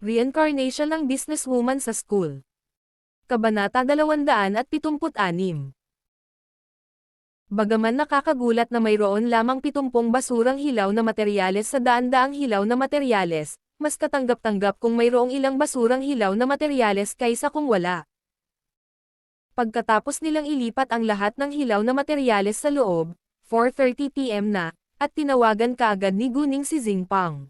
Reincarnation ng businesswoman sa school. Kabanata 276. Bagaman nakakagulat na mayroon lamang 70 basurang hilaw na materyales sa daan-daang hilaw na materyales, mas katanggap-tanggap kung mayroong ilang basurang hilaw na materyales kaysa kung wala. Pagkatapos nilang ilipat ang lahat ng hilaw na materyales sa loob, 4:30 PM na, at tinawagan kaagad ni Guning si Xingpang.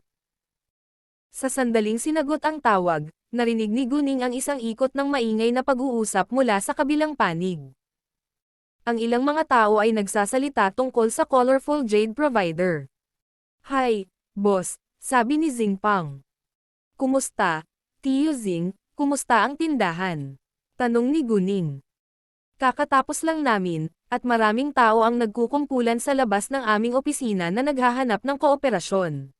Sa sandaling sinagot ang tawag, narinig ni Guning ang isang ikot ng maingay na pag-uusap mula sa kabilang panig. Ang ilang mga tao ay nagsasalita tungkol sa colorful jade provider. "Hi, boss," sabi ni Xingpang. "Kumusta, Tio Xing, kumusta ang tindahan?" tanong ni Guning. "Kakatapos lang namin, at maraming tao ang nagkukumpulan sa labas ng aming opisina na naghahanap ng kooperasyon."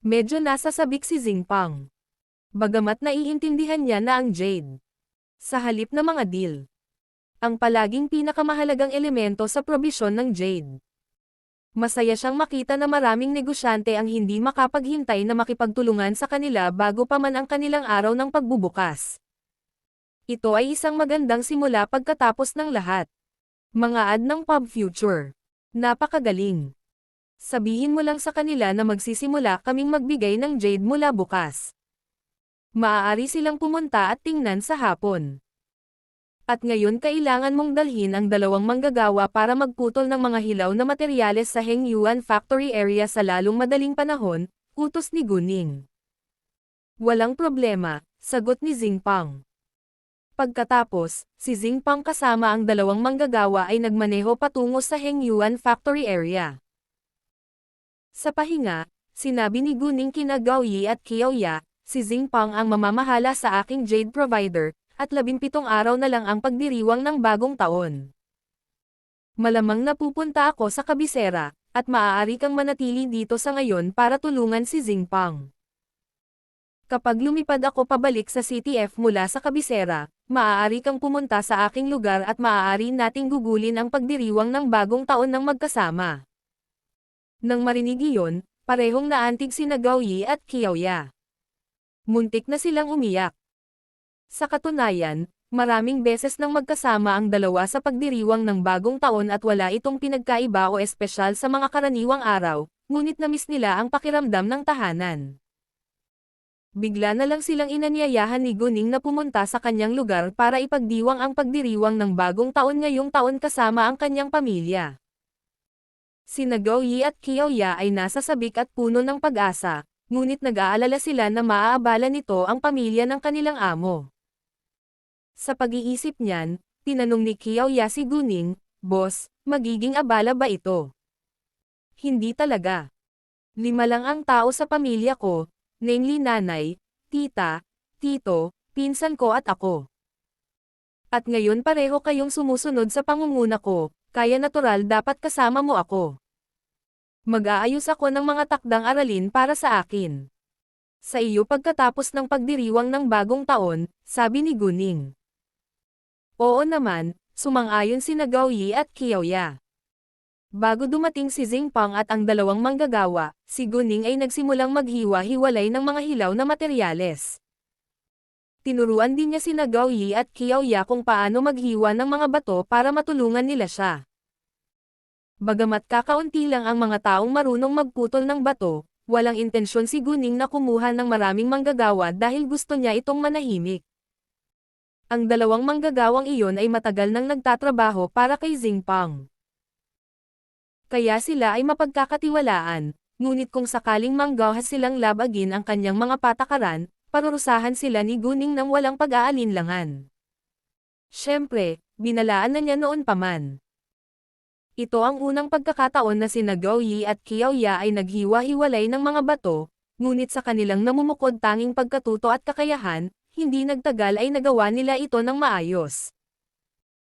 Medyo nasasabik si Xingpang. Bagamat naiintindihan niya na ang jade, sa halip na mga deal, ang palaging pinakamahalagang elemento sa probisyon ng jade. Masaya siyang makita na maraming negosyante ang hindi makapaghintay na makipagtulungan sa kanila bago pa man ang kanilang araw ng pagbubukas. Ito ay isang magandang simula pagkatapos ng lahat. Mga ad ng Pub Future. Napakagaling. Sabihin mo lang sa kanila na magsisimula kaming magbigay ng jade mula bukas. Maaari silang pumunta at tingnan sa hapon. At ngayon kailangan mong dalhin ang 2 manggagawa para magputol ng mga hilaw na materyales sa Hengyuan Factory area sa lalong madaling panahon, utos ni Guning. Walang problema, sagot ni Xingpang. Pagkatapos, si Xingpang kasama ang 2 manggagawa ay nagmaneho patungo sa Hengyuan Factory area. Sa pahinga, sinabi ni Guning kina Gao Yi at Qiaoya, si Xingpang ang mamamahala sa aking jade provider, at 17 araw na lang ang pagdiriwang ng bagong taon. Malamang napupunta ako sa kabisera, at maaari kang manatili dito sa ngayon para tulungan si Xingpang. Kapag lumipad ako pabalik sa CTF mula sa kabisera, maaari kang pumunta sa aking lugar at maaari nating gugulin ang pagdiriwang ng bagong taon ng magkasama. Nang marinig iyon, parehong naantig sina Gao Yi at Qiaoya. Muntik na silang umiyak. Sa katunayan, maraming beses nang magkasama ang dalawa sa pagdiriwang ng bagong taon at wala itong pinagkaiba o espesyal sa mga karaniwang araw, ngunit namiss nila ang pakiramdam ng tahanan. Bigla na lang silang inanyayahan ni Guning na pumunta sa kanyang lugar para ipagdiwang ang pagdiriwang ng bagong taon ngayong taon kasama ang kanyang pamilya. Sina Gao Yi at Qiaoya ay nasa sabik at puno ng pag-asa, ngunit nag-aalala sila na maaabala nito ang pamilya ng kanilang amo. Sa pag-iisip niyan, tinanong ni Qiaoya si Guning, "Boss, magiging abala ba ito?" "Hindi talaga. 5 lang ang tao sa pamilya ko, namely nanay, tita, tito, pinsan ko at ako. At ngayon pareho kayong sumusunod sa pangunguna ko, kaya natural dapat kasama mo ako. Mag-aayos ako ng mga takdang aralin para sa akin. Sa iyo pagkatapos ng pagdiriwang ng bagong taon," sabi ni Guning. "Oo naman," sumang-ayon sina Gao Yi at Qiaoya. Bago dumating si Xingpang at ang 2 manggagawa, si Guning ay nagsimulang maghiwa-hiwalay ng mga hilaw na materyales. Tinuruan din niya sina Gao Yi at Qiaoya kung paano maghiwa ng mga bato para matulungan nila siya. Bagamat kakaunti lang ang mga taong marunong magputol ng bato, walang intensyon si Guning na kumuha ng maraming manggagawa dahil gusto niya itong manahimik. Ang 2 manggagawang iyon ay matagal nang nagtatrabaho para kay Xingpang. Kaya sila ay mapagkakatiwalaan, ngunit kung sakaling manggahas silang labagin ang kanyang mga patakaran, parurusahan sila ni Guning ng walang pag-aalinlangan. Siyempre, binalaan na niya noon pa man. Ito ang unang pagkakataon na sina Gao Yi at Qiaoya ay naghiwa-hiwalay ng mga bato, ngunit sa kanilang namumukod tanging pagkatuto at kakayahan, hindi nagtagal ay nagawa nila ito ng maayos.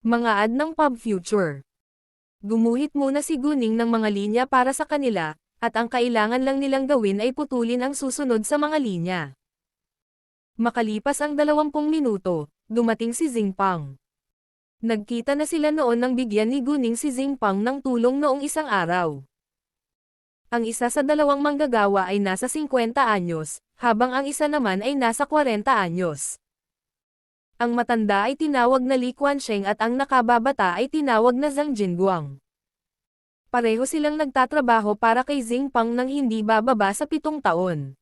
Mga ad ng Pub Future. Gumuhit muna si Guning ng mga linya para sa kanila, at ang kailangan lang nilang gawin ay putulin ang susunod sa mga linya. Makalipas ang 20 minuto, dumating si Xingpang. Nagkita na sila noon nang bigyan ni Guning si Xingpang ng tulong noong isang araw. Ang isa sa dalawang manggagawa ay nasa 50 anyos, habang ang isa naman ay nasa 40 anyos. Ang matanda ay tinawag na Li Quansheng at ang nakababata ay tinawag na Zhang Jinguang. Pareho silang nagtatrabaho para kay Xingpang nang hindi bababa sa 7 taon.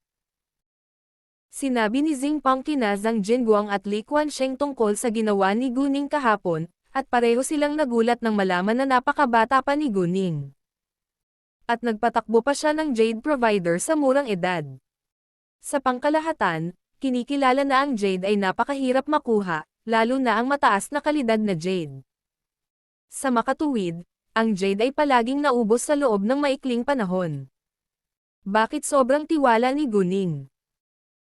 Sinabi ni Xingpang kina Zhang Jinguang at Li Quansheng tungkol sa ginawa ni Guning kahapon, at pareho silang nagulat nang malaman na napakabata pa ni Guning. At nagpatakbo pa siya ng Jade Provider sa murang edad. Sa pangkalahatan, kinikilala na ang Jade ay napakahirap makuha, lalo na ang mataas na kalidad na Jade. Sa makatuwid, ang Jade ay palaging naubos sa loob ng maikling panahon. Bakit sobrang tiwala ni Guning?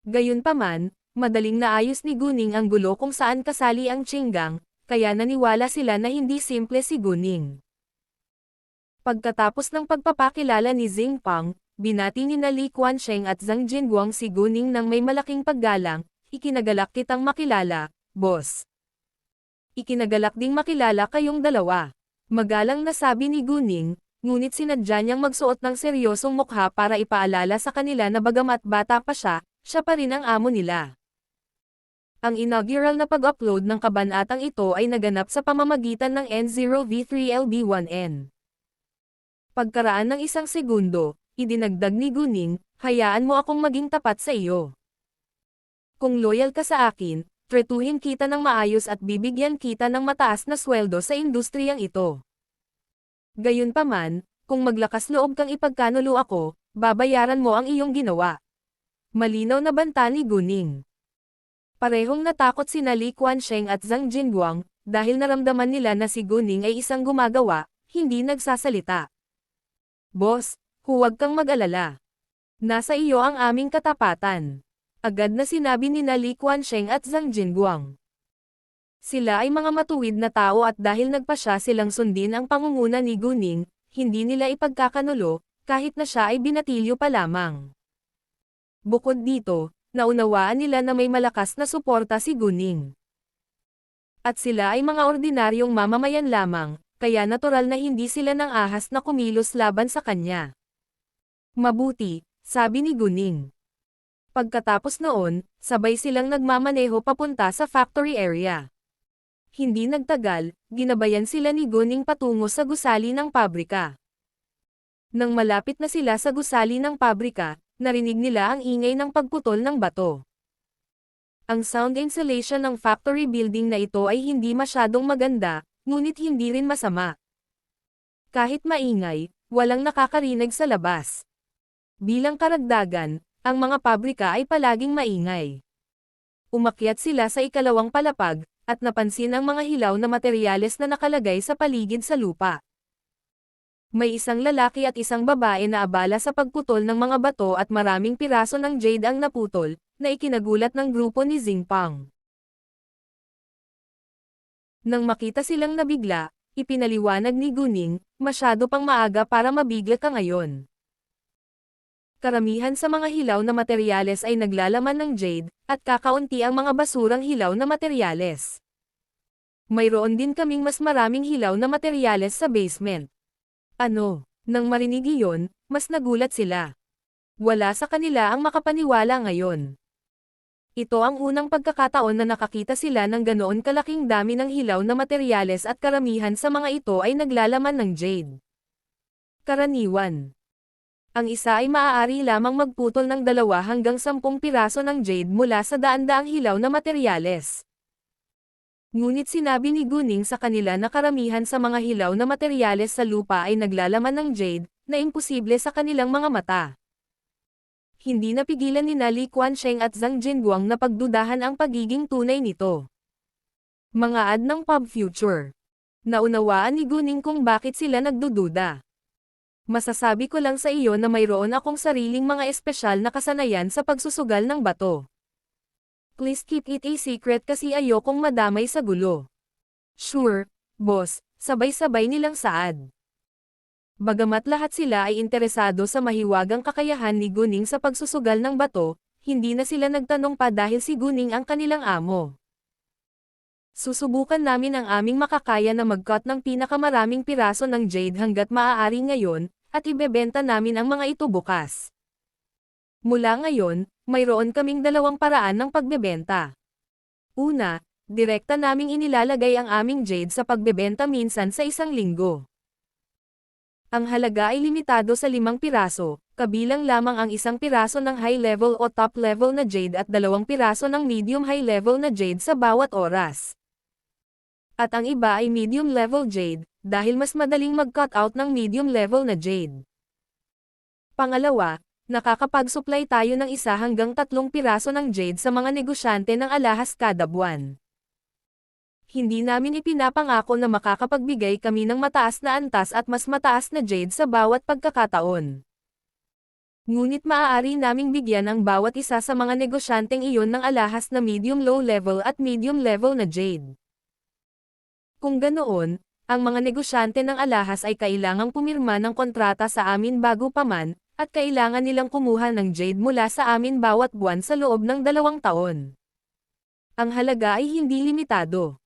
Gayunpaman, madaling naayos ni Guning ang gulo kung saan kasali ang Qinggang, kaya naniwala sila na hindi simple si Guning. Pagkatapos ng pagpapakilala ni Xingpang, binati ni Li Quansheng at Zhang Jinguang si Guning ng may malaking paggalang, "Ikinagalak kitang makilala, boss. Ikinagalak ding makilala kayong dalawa." Magalang na sabi ni Guning, ngunit sinadya niyang magsuot ng seryosong mukha para ipaalala sa kanila na bagamat bata pa siya pa rin ang amo nila. Ang inaugural na pag-upload ng kabanatang ito ay naganap sa pamamagitan ng N0V3LB1N. Pagkaraan ng 1 segundo, idinagdag ni Guning, "Hayaan mo akong maging tapat sa iyo. Kung loyal ka sa akin, tretuhin kita ng maayos at bibigyan kita ng mataas na sweldo sa industriyang ito. Gayunpaman, kung maglakas loob kang ipagkanulo ako, babayaran mo ang iyong ginawa." Malinaw na banta ni Guning. Parehong natakot sina Li Quansheng at Zhang Jinguang, dahil naramdaman nila na si Guning ay isang gumagawa, hindi nagsasalita. "Boss, huwag kang mag-alala. Nasa iyo ang aming katapatan." Agad na sinabi ni Li Quansheng at Zhang Jinguang. Sila ay mga matuwid na tao at dahil nagpasya silang sundin ang pangunguna ni Guning, hindi nila ipagkakanulo, kahit na siya ay binatilyo pa lamang. Bukod dito, naunawaan nila na may malakas na suporta si Guning. At sila ay mga ordinaryong mamamayan lamang, kaya natural na hindi sila nang ahas na kumilos laban sa kanya. "Mabuti," sabi ni Guning. Pagkatapos noon, sabay silang nagmamaneho papunta sa factory area. Hindi nagtagal, ginabayan sila ni Guning patungo sa gusali ng pabrika. Nang malapit na sila sa gusali ng pabrika, narinig nila ang ingay ng pagputol ng bato. Ang sound insulation ng factory building na ito ay hindi masyadong maganda, ngunit hindi rin masama. Kahit maingay, walang nakakarinig sa labas. Bilang karagdagan, ang mga pabrika ay palaging maingay. Umakyat sila sa ikalawang palapag, at napansin ang mga hilaw na materyales na nakalagay sa paligid sa lupa. May isang lalaki at isang babae na abala sa pagputol ng mga bato at maraming piraso ng jade ang naputol, na ikinagulat ng grupo ni Xingpang. Nang makita silang nabigla, ipinaliwanag ni Guning, "Masyado pang maaga para mabigla ka ngayon. Karamihan sa mga hilaw na materyales ay naglalaman ng jade, at kakaunti ang mga basurang hilaw na materyales. Mayroon din kaming mas maraming hilaw na materyales sa basement." Ano? Nang marinig iyon, mas nagulat sila. Wala sa kanila ang makapaniwala ngayon. Ito ang unang pagkakataon na nakakita sila ng ganoon kalaking dami ng hilaw na materyales at karamihan sa mga ito ay naglalaman ng jade. Karaniwan. Ang isa ay maaari lamang magputol ng 2 hanggang 10 piraso ng jade mula sa daan-daang hilaw na materyales. Ngunit sinabi ni Guning sa kanila na karamihan sa mga hilaw na materyales sa lupa ay naglalaman ng jade, na imposible sa kanilang mga mata. Hindi napigilan ni Li Quansheng at Zhang Jinguang na pagdudahan ang pagiging tunay nito. Mga ad ng Pub Future. Naunawaan ni Guning kung bakit sila nagdududa. "Masasabi ko lang sa iyo na mayroon akong sariling mga espesyal na kasanayan sa pagsusugal ng bato. Please keep it a secret kasi ayokong madamay sa gulo." "Sure, boss," sabay-sabay nilang saad. Bagamat lahat sila ay interesado sa mahiwagang kakayahan ni Guning sa pagsusugal ng bato, hindi na sila nagtanong pa dahil si Guning ang kanilang amo. "Susubukan namin ang aming makakaya na mag-cut ng pinakamaraming piraso ng jade hanggat maaari ngayon, at ibebenta namin ang mga ito bukas. Mula ngayon, mayroon kaming dalawang paraan ng pagbebenta. Una, direkta naming inilalagay ang aming jade sa pagbebenta minsan sa isang linggo. Ang halaga ay limitado sa 5 piraso, kabilang lamang ang 1 piraso ng high-level o top-level na jade at 2 piraso ng medium-high-level na jade sa bawat oras. At ang iba ay medium-level jade, dahil mas madaling mag-cut out ng medium-level na jade. Pangalawa, nakakapag-supply tayo ng 1 hanggang 3 piraso ng jade sa mga negosyante ng alahas kada buwan. Hindi namin ipinapangako na makakapagbigay kami ng mataas na antas at mas mataas na jade sa bawat pagkakataon. Ngunit maaari naming bigyan ang bawat isa sa mga negosyanteng iyon ng alahas na medium-low level at medium-level na jade. Kung ganoon, ang mga negosyante ng alahas ay kailangang pumirma ng kontrata sa amin bago pa man, at kailangan nilang kumuha ng jade mula sa amin bawat buwan sa loob ng 2 taon. Ang halaga ay hindi limitado.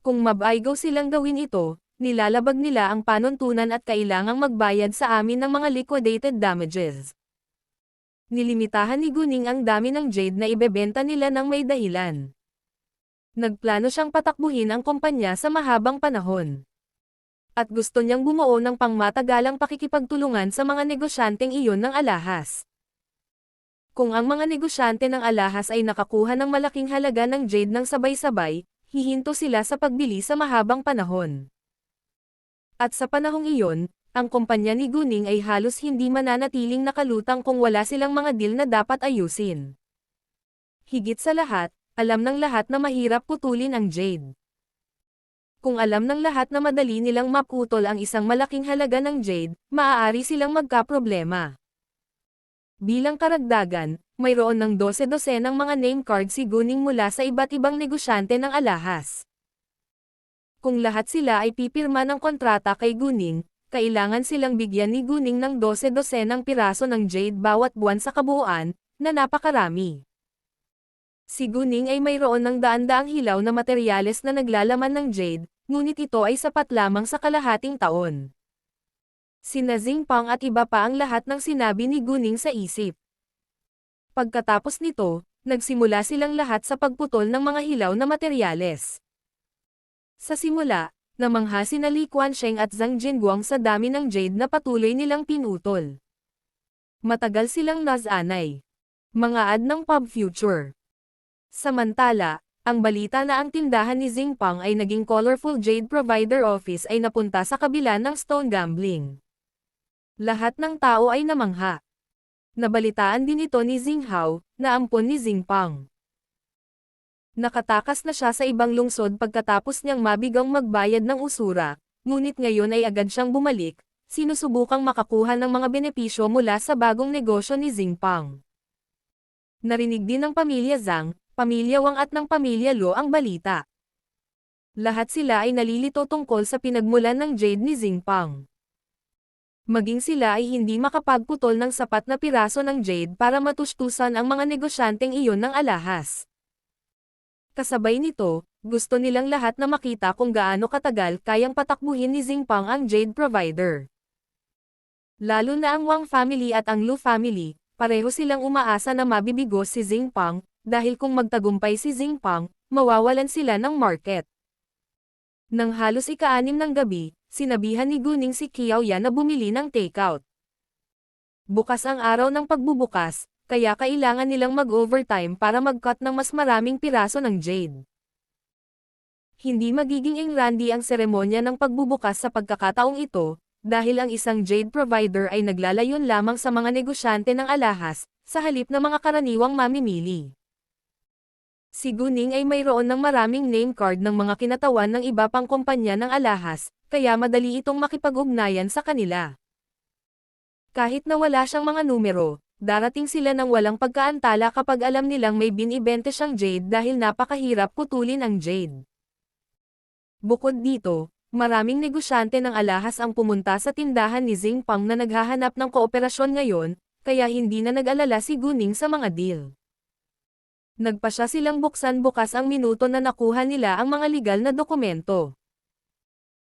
Kung mabaygo silang gawin ito, nilalabag nila ang panuntunan at kailangang magbayad sa amin ng mga liquidated damages. Nilimitahan ni Guning ang dami ng jade na ibebenta nila ng may dahilan. Nagplano siyang patakbuhin ang kumpanya sa mahabang panahon. At gusto niyang bumuo ng pangmatagalang pakikipagtulungan sa mga negosyanteng iyon ng alahas. Kung ang mga negosyante ng alahas ay nakakuha ng malaking halaga ng jade ng sabay-sabay, hihinto sila sa pagbili sa mahabang panahon. At sa panahong iyon, ang kumpanya ni Guning ay halos hindi mananatiling nakalutang kung wala silang mga deal na dapat ayusin. Higit sa lahat, alam ng lahat na mahirap putulin ang jade. Kung alam ng lahat na madali nilang maputol ang isang malaking halaga ng jade, maaari silang magkaproblema. Bilang karagdagan, mayroon ng 12 ng mga name card si Guning mula sa iba't ibang negosyante ng alahas. Kung lahat sila ay pipirma ng kontrata kay Guning, kailangan silang bigyan ni Guning ng 12 ng piraso ng jade bawat buwan sa kabuuan, na napakarami. Si Guning ay mayroon ng daan-daang hilaw na materyales na naglalaman ng jade, ngunit ito ay sapat lamang sa kalahating taon. Sina Xingpang at iba pa ang lahat ng sinabi ni Guning sa isip. Pagkatapos nito, nagsimula silang lahat sa pagputol ng mga hilaw na materyales. Sa simula, namangha sina Li Quansheng at Zhang Jinguang sa dami ng jade na patuloy nilang pinutol. Matagal silang nasanay. Mga ad ng pub future. Samantala, ang balita na ang tindahan ni Xingpang ay naging colorful jade provider office ay napunta sa kabila ng stone gambling. Lahat ng tao ay namangha. Nabalitaan din ito ni Xinghao, na ampon ni Xingpang. Nakatakas na siya sa ibang lungsod pagkatapos niyang mabigang magbayad ng usura, ngunit ngayon ay agad siyang bumalik, sinusubukang makakuha ng mga benepisyo mula sa bagong negosyo ni Xingpang. Narinig din ng pamilya Zhang, pamilya Wang at ng pamilya Luo ang balita. Lahat sila ay nalilito tungkol sa pinagmulan ng jade ni Xingpang. Maging sila ay hindi makapagputol ng sapat na piraso ng jade para matustusan ang mga negosyanteng iyon ng alahas. Kasabay nito, gusto nilang lahat na makita kung gaano katagal kayang patakbuhin ni Xingpang ang jade provider. Lalo na ang Wang family at ang Lu family, pareho silang umaasa na mabibigo si Xingpang, dahil kung magtagumpay si Xingpang, mawawalan sila ng market. Nang halos ika-6 ng gabi, sinabihan ni Guning si Qiao Yan na bumili ng takeout. Bukas ang araw ng pagbubukas, kaya kailangan nilang mag-overtime para mag-cut ng mas maraming piraso ng jade. Hindi magiging engrandi ang seremonya ng pagbubukas sa pagkakataong ito, dahil ang isang jade provider ay naglalayon lamang sa mga negosyante ng alahas, sa halip na mga karaniwang mamimili. Si Guning ay mayroon ng maraming name card ng mga kinatawan ng iba pang kumpanya ng alahas, kaya madali itong makipag-ugnayan sa kanila. Kahit na wala siyang mga numero, darating sila ng walang pagkaantala kapag alam nilang may binibente siyang jade dahil napakahirap putulin ang jade. Bukod dito, maraming negosyante ng alahas ang pumunta sa tindahan ni Xingpang na naghahanap ng kooperasyon ngayon, kaya hindi na nag-alala si Guning sa mga deal. Nagpasya silang buksan bukas ang minuto na nakuha nila ang mga legal na dokumento.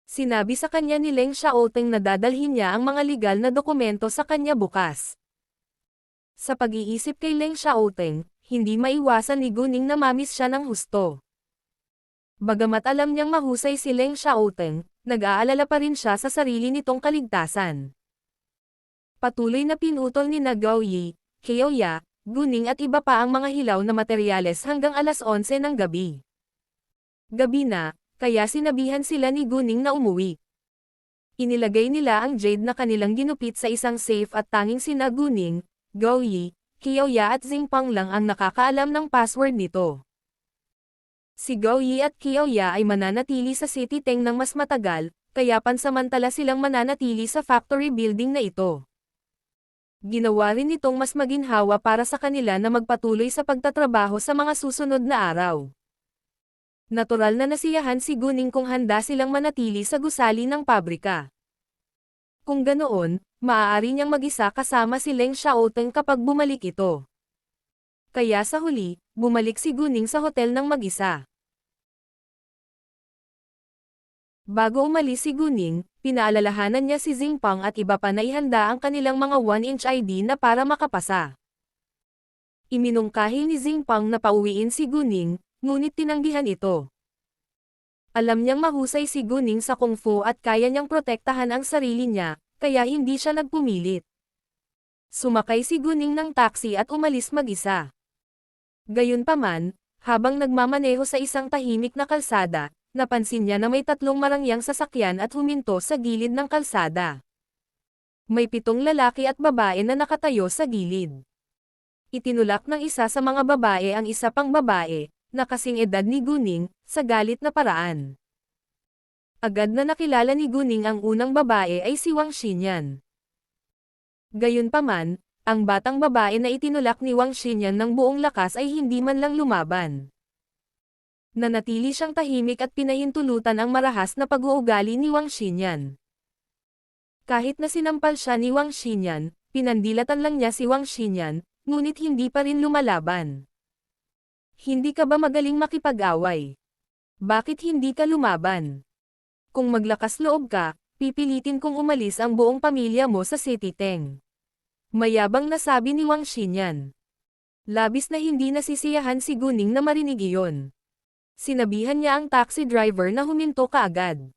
Sinabi sa kanya ni Leng Xiaoteng na dadalhin niya ang mga legal na dokumento sa kanya bukas. Sa pag-iisip kay Leng Xiaoteng, hindi maiwasan ni Guning na mamiss siya ng husto. Bagamat alam niyang mahusay si Leng Xiaoteng, nag-aalala pa rin siya sa sarili nitong kaligtasan. Patuloy na pinutol ni Gao Yi, Qiaoya, Guning at iba pa ang mga hilaw na materyales hanggang alas 11 ng gabi. Gabi na, kaya sinabihan sila ni Guning na umuwi. Inilagay nila ang jade na kanilang ginupit sa isang safe at tanging sina Guning, Gao Yi, Qiaoya at Xingpang lang ang nakakaalam ng password nito. Si Gao Yi at Qiaoya ay mananatili sa City Teng ng mas matagal, kaya pansamantala silang mananatili sa factory building na ito. Ginawa rin itong mas maginhawa para sa kanila na magpatuloy sa pagtatrabaho sa mga susunod na araw. Natural na nasiyahan si Guning kung handa silang manatili sa gusali ng pabrika. Kung ganoon, maaari niyang mag-isa kasama si Leng Xiaoteng kapag bumalik ito. Kaya sa huli, bumalik si Guning sa hotel ng mag-isa. Bago umalis si Guning, pinaalalahanan niya si Xingpang at iba pa na ihanda ang kanilang mga 1-inch ID na para makapasa. Iminungkahi ni Xingpang na pauwiin si Guning, ngunit tinanggihan ito. Alam niyang mahusay si Guning sa kung fu at kaya niyang protektahan ang sarili niya, kaya hindi siya nagpumilit. Sumakay si Guning ng taxi at umalis mag-isa. Gayunpaman, habang nagmamaneho sa isang tahimik na kalsada, napansin niya na may 3 marangyang sasakyan at huminto sa gilid ng kalsada. May 7 lalaki at babae na nakatayo sa gilid. Itinulak ng isa sa mga babae ang isa pang babae, na kasing edad ni Guning, sa galit na paraan. Agad na nakilala ni Guning ang unang babae ay si Wang Xinyan. Gayunpaman, ang batang babae na itinulak ni Wang Xinyan ng buong lakas ay hindi man lang lumaban. Nanatili siyang tahimik at pinahintulutan ang marahas na pag-uugali ni Wang Xinyan. Kahit na sinampal siya ni Wang Xinyan, pinandilatan lang niya si Wang Xinyan, ngunit hindi pa rin lumalaban. Hindi ka ba magaling makipag-away? Bakit hindi ka lumaban? Kung maglakas loob ka, pipilitin kong umalis ang buong pamilya mo sa City Teng. Mayabang na sabi ni Wang Xinyan. Labis na hindi nasisiyahan si Guning na marinig iyon. Sinabihan niya ang taxi driver na huminto kaagad.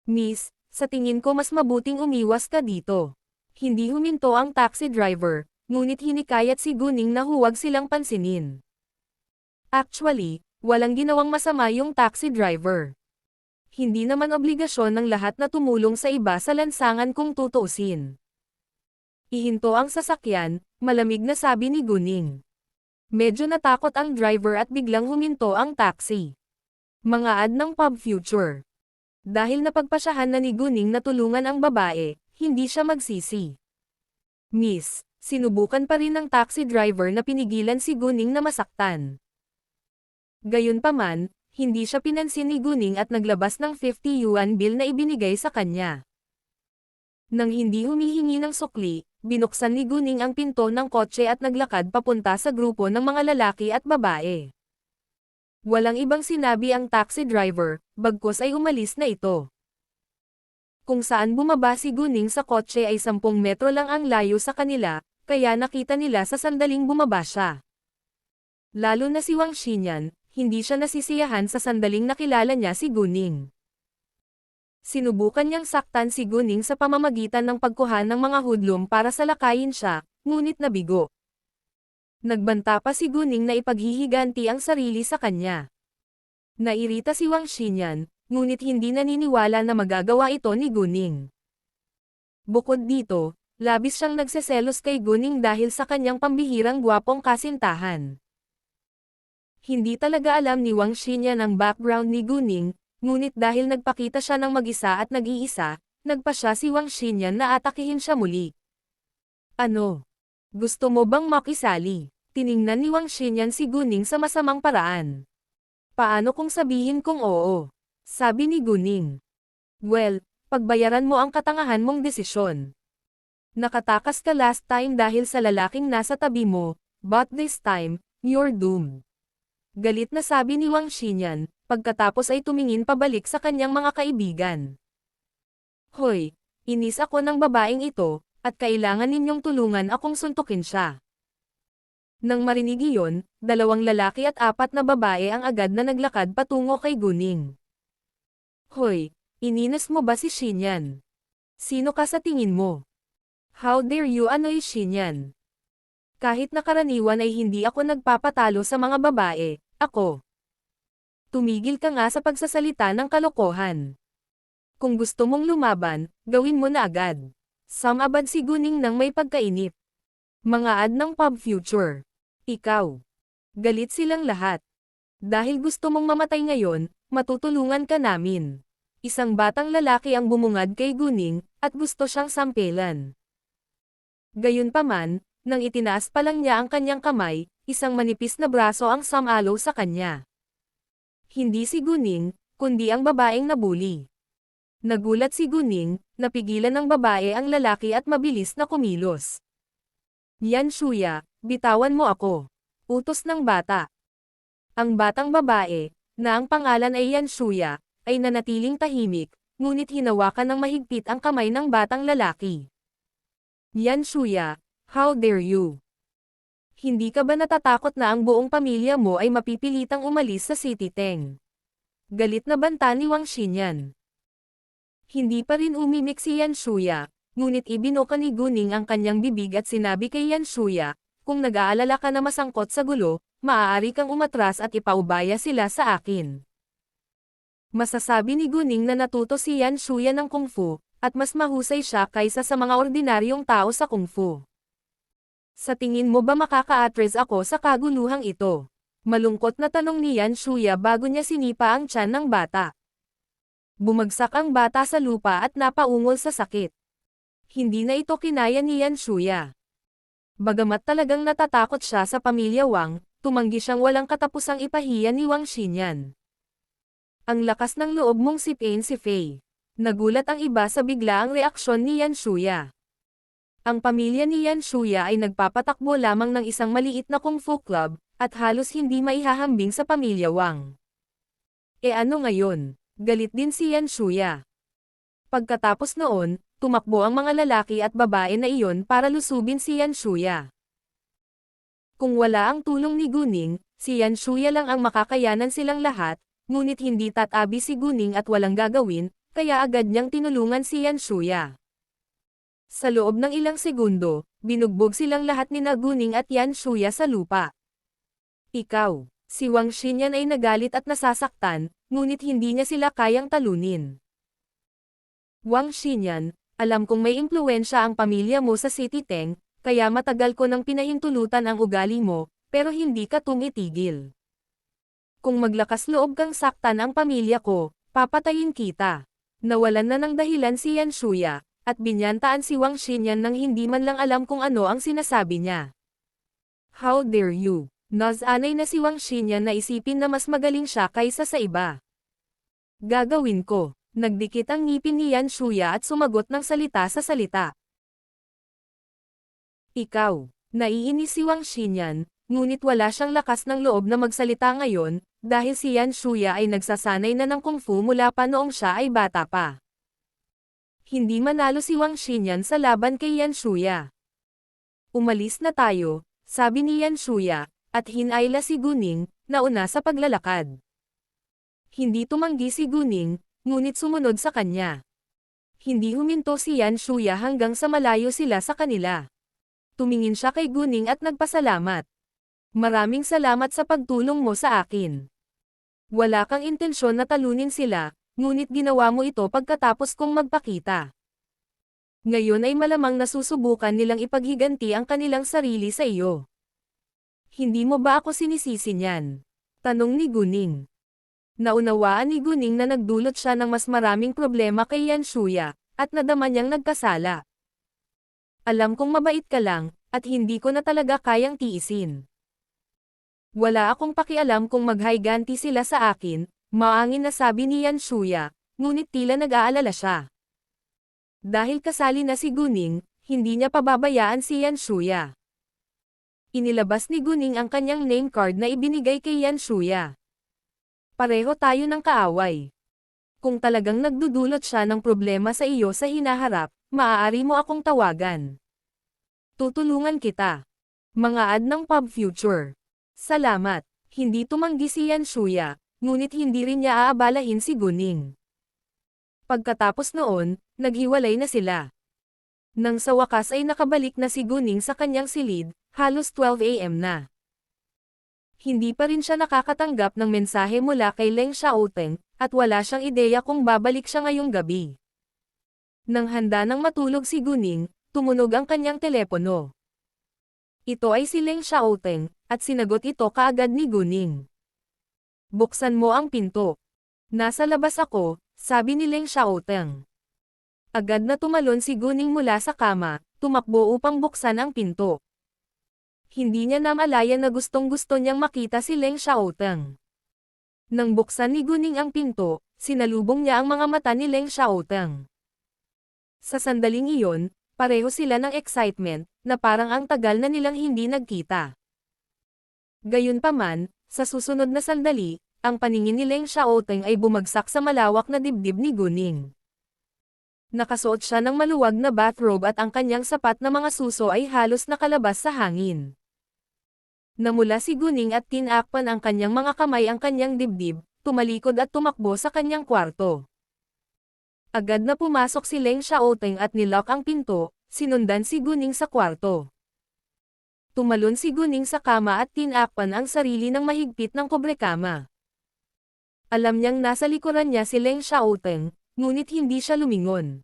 Miss, sa tingin ko mas mabuting umiwas ka dito. Hindi huminto ang taxi driver, ngunit hinikayat si Guning na huwag silang pansinin. Actually, walang ginawang masama yung taxi driver. Hindi naman obligasyon ng lahat na tumulong sa iba sa lansangan kung tutuusin. Ihinto ang sasakyan, malamig na sabi ni Guning. Medyo natakot ang driver at biglang huminto ang taxi. Mga ad ng Pub Future. Dahil napagpasyahan na ni Guning na tulungan ang babae, hindi siya magsisi. Miss, sinubukan pa rin ng taxi driver na pinigilan si Guning na masaktan. Gayunpaman, hindi siya pinansin ni Guning at naglabas ng 50 yuan bill na ibinigay sa kanya. Nang hindi humihingi ng sukli, binuksan ni Guning ang pinto ng kotse at naglakad papunta sa grupo ng mga lalaki at babae. Walang ibang sinabi ang taxi driver, bagkus ay umalis na ito. Kung saan bumaba si Guning sa kotse ay 10 metro lang ang layo sa kanila, kaya nakita nila sa sandaling bumaba siya. Lalo na si Wang Xinyan, hindi siya nasisiyahan sa sandaling nakilala niya si Guning. Sinubukan niyang saktan si Guning sa pamamagitan ng pagkuha ng mga hudlom para salakayin siya, ngunit nabigo. Nagbanta pa si Guning na ipaghihiganti ang sarili sa kanya. Nairita si Wang Xinyan, ngunit hindi naniniwala na magagawa ito ni Guning. Bukod dito, labis siyang nagseselos kay Guning dahil sa kanyang pambihirang gwapong kasintahan. Hindi talaga alam ni Wang Xinyan ang background ni Guning, ngunit dahil nagpakita siya ng mag-isa at nag-iisa, nagpasya si Wang Xinyan na atakihin siya muli. Ano? Gusto mo bang makisali? Tiningnan ni Wang Xinyan si Guning sa masamang paraan. Paano kung sabihin kong oo? Sabi ni Guning. Well, pagbayaran mo ang katangahan mong desisyon. Nakatakas ka last time dahil sa lalaking nasa tabi mo, but this time, you're doomed. Galit na sabi ni Wang Xinyan, pagkatapos ay tumingin pabalik sa kanyang mga kaibigan. Hoy, inis ako ng babaeng ito, at kailangan ninyong tulungan akong suntukin siya. Nang marinig iyon, 2 lalaki at 4 na babae ang agad na naglakad patungo kay Guning. Hoy, ininas mo ba si Xinyan? Sino ka sa tingin mo? How dare you anoy Xinyan? Kahit na karaniwan ay hindi ako nagpapatalo sa mga babae, ako. Tumigil ka nga sa pagsasalita ng kalokohan. Kung gusto mong lumaban, gawin mo na agad. Sumabad si Guning nang may pagkainip. Mga ad ng pub future. Ikaw. Galit silang lahat. Dahil gusto mong mamatay ngayon, matutulungan ka namin. Isang batang lalaki ang bumungad kay Guning, at gusto siyang sampelan. Gayunpaman, nang itinaas pa lang niya ang kanyang kamay, isang manipis na braso ang sumalo sa kanya. Hindi si Guning, kundi ang babaeng nabuli. Nagulat si Guning, napigilan ng babae ang lalaki at mabilis na kumilos. Yan Shuya, bitawan mo ako. Utos ng bata. Ang batang babae, na ang pangalan ay Yan Shuya, ay nanatiling tahimik, ngunit hinawakan ng mahigpit ang kamay ng batang lalaki. Yan Shuya, how dare you? Hindi ka ba natatakot na ang buong pamilya mo ay mapipilitang umalis sa City Teng? Galit na banta ni Wang Xinyan. Hindi pa rin umimik si Yan Shuya, ngunit ibinuka ni Guning ang kanyang bibig at sinabi kay Yan Shuya, kung nag-aalala ka na masangkot sa gulo, maaari kang umatras at ipaubaya sila sa akin. Masasabi ni Guning na natuto si Yan Shuya ng Kung Fu, at mas mahusay siya kaysa sa mga ordinaryong tao sa Kung Fu. Sa tingin mo ba makaka-address ako sa kaguluhang ito? Malungkot na tanong ni Yan Shuya bago niya sinipa ang tiyan ng bata. Bumagsak ang bata sa lupa at napaungol sa sakit. Hindi na ito kinaya ni Yan Shuya. Bagamat talagang natatakot siya sa pamilya Wang, tumanggi siyang walang katapusang ipahiya ni Wang Xinyan. Ang lakas ng loob mong sipain si Fei. Nagulat ang iba sa biglaang reaksyon ni Yan Shuya. Ang pamilya ni Yan Shuya ay nagpapatakbo lamang ng isang maliit na kung fu club, at halos hindi maihahambing sa pamilya Wang. E ano ngayon? Galit din si Yan Shuya. Pagkatapos noon, tumakbo ang mga lalaki at babae na iyon para lusubin si Yan Shuya. Kung wala ang tulong ni Guning, si Yan Shuya lang ang makakayanan silang lahat, ngunit hindi tatabi si Guning at walang gagawin, kaya agad niyang tinulungan si Yan Shuya. Sa loob ng ilang segundo, binugbog silang lahat ni Guning at Yan Shuya sa lupa. Ikaw, si Wang Xinyan ay nagalit at nasasaktan, ngunit hindi niya sila kayang talunin. Wang Xinyan, alam kong may impluwensya ang pamilya mo sa City Teng, kaya matagal ko nang pinahintulutan ang ugali mo, pero hindi ka tumitigil. Kung maglakas loob kang saktan ang pamilya ko, papatayin kita. Nawalan na ng dahilan si Yan Shuya, at binyantaan si Wang Xinyan nang hindi man lang alam kung ano ang sinasabi niya. How dare you? Nasanay na si Wang Xinyan na isipin na mas magaling siya kaysa sa iba. Gagawin ko. Nagdikit ang ngipin ni Yan Shuya at sumagot ng salita sa salita. Ikaw. Naiinis si Wang Xinyan, ngunit wala siyang lakas ng loob na magsalita ngayon, dahil si Yan Shuya ay nagsasanay na ng kung fu mula pa noong siya ay bata pa. Hindi manalo si Wang Xinyan sa laban kay Yan Shuya. Umalis na tayo, sabi ni Yan Shuya, at hinayla si Guning, na una sa paglalakad. Hindi tumanggi si Guning, ngunit sumunod sa kanya. Hindi huminto si Yan Shuya hanggang sa malayo sila sa kanila. Tumingin siya kay Guning at nagpasalamat. Maraming salamat sa pagtulong mo sa akin. Wala kang intensyon na talunin sila, ngunit ginawa mo ito pagkatapos kong magpakita. Ngayon ay malamang nasusubukan nilang ipaghiganti ang kanilang sarili sa iyo. Hindi mo ba ako sinisisi niyan? Tanong ni Guning. Naunawaan ni Guning na nagdulot siya ng mas maraming problema kay Yan Shuya, at nadama niyang nagkasala. Alam kong mabait ka lang, at hindi ko na talaga kayang tiisin. Wala akong pakialam kung maghayganti sila sa akin, maangin na sabi ni Yan Shuya, ngunit tila nag-aalala siya. Dahil kasali na si Guning, hindi niya pababayaan si Yan Shuya. Inilabas ni Guning ang kanyang name card na ibinigay kay Yan Shuya. Pareho tayo ng kaaway. Kung talagang nagdudulot siya ng problema sa iyo sa hinaharap, maaari mo akong tawagan. Tutulungan kita. Mga ad ng Pub Future. Salamat. Hindi tumanggi si Yan Shuya, ngunit hindi rin niya aabalahin si Guning. Pagkatapos noon, naghiwalay na sila. Nang sa wakas ay nakabalik na si Guning sa kanyang silid, halos 12 AM na. Hindi pa rin siya nakakatanggap ng mensahe mula kay Leng Xiaoteng, at wala siyang ideya kung babalik siya ngayong gabi. Nang handa nang matulog si Guning, tumunog ang kanyang telepono. Ito ay si Leng Xiaoteng, at sinagot ito kaagad ni Guning. Buksan mo ang pinto. Nasa labas ako, sabi ni Leng Xiaoteng. Agad na tumalon si Guning mula sa kama, tumakbo upang buksan ang pinto. Hindi niya namalayan na gustong-gusto niyang makita si Leng Xiaoteng. Nang buksan ni Guning ang pinto, sinalubong niya ang mga mata ni Leng Xiaoteng. Sa sandaling iyon, pareho sila ng excitement, na parang ang tagal na nilang hindi nagkita. Gayunpaman, sa susunod na sandali, ang paningin ni Leng Xiaoteng ay bumagsak sa malawak na dibdib ni Guning. Nakasuot siya ng maluwag na bathrobe at ang kanyang sapat na mga suso ay halos nakalabas sa hangin. Namula si Guning at tinakpan ang kanyang mga kamay ang kanyang dibdib, tumalikod at tumakbo sa kanyang kwarto. Agad na pumasok si Leng Xiaoteng at nilock ang pinto, sinundan si Guning sa kwarto. Tumalon si Guning sa kama at tinakpan ang sarili ng mahigpit ng kobrekama. Alam niyang nasa likuran niya si Leng Xiaoteng, ngunit hindi siya lumingon.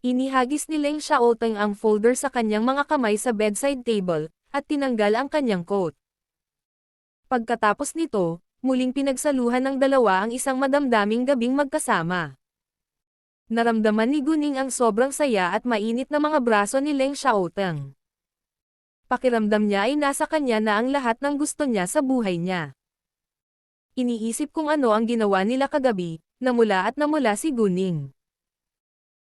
Inihagis ni Leng Xiaoteng ang folder sa kanyang mga kamay sa bedside table, at tinanggal ang kanyang coat. Pagkatapos nito, muling pinagsaluhan ng dalawa ang isang madamdaming gabing magkasama. Naramdaman ni Guning ang sobrang saya at mainit na mga braso ni Leng Xiaoteng. Pakiramdam niya ay nasa kanya na ang lahat ng gusto niya sa buhay niya. Iniisip kung ano ang ginawa nila kagabi, namula si Guning.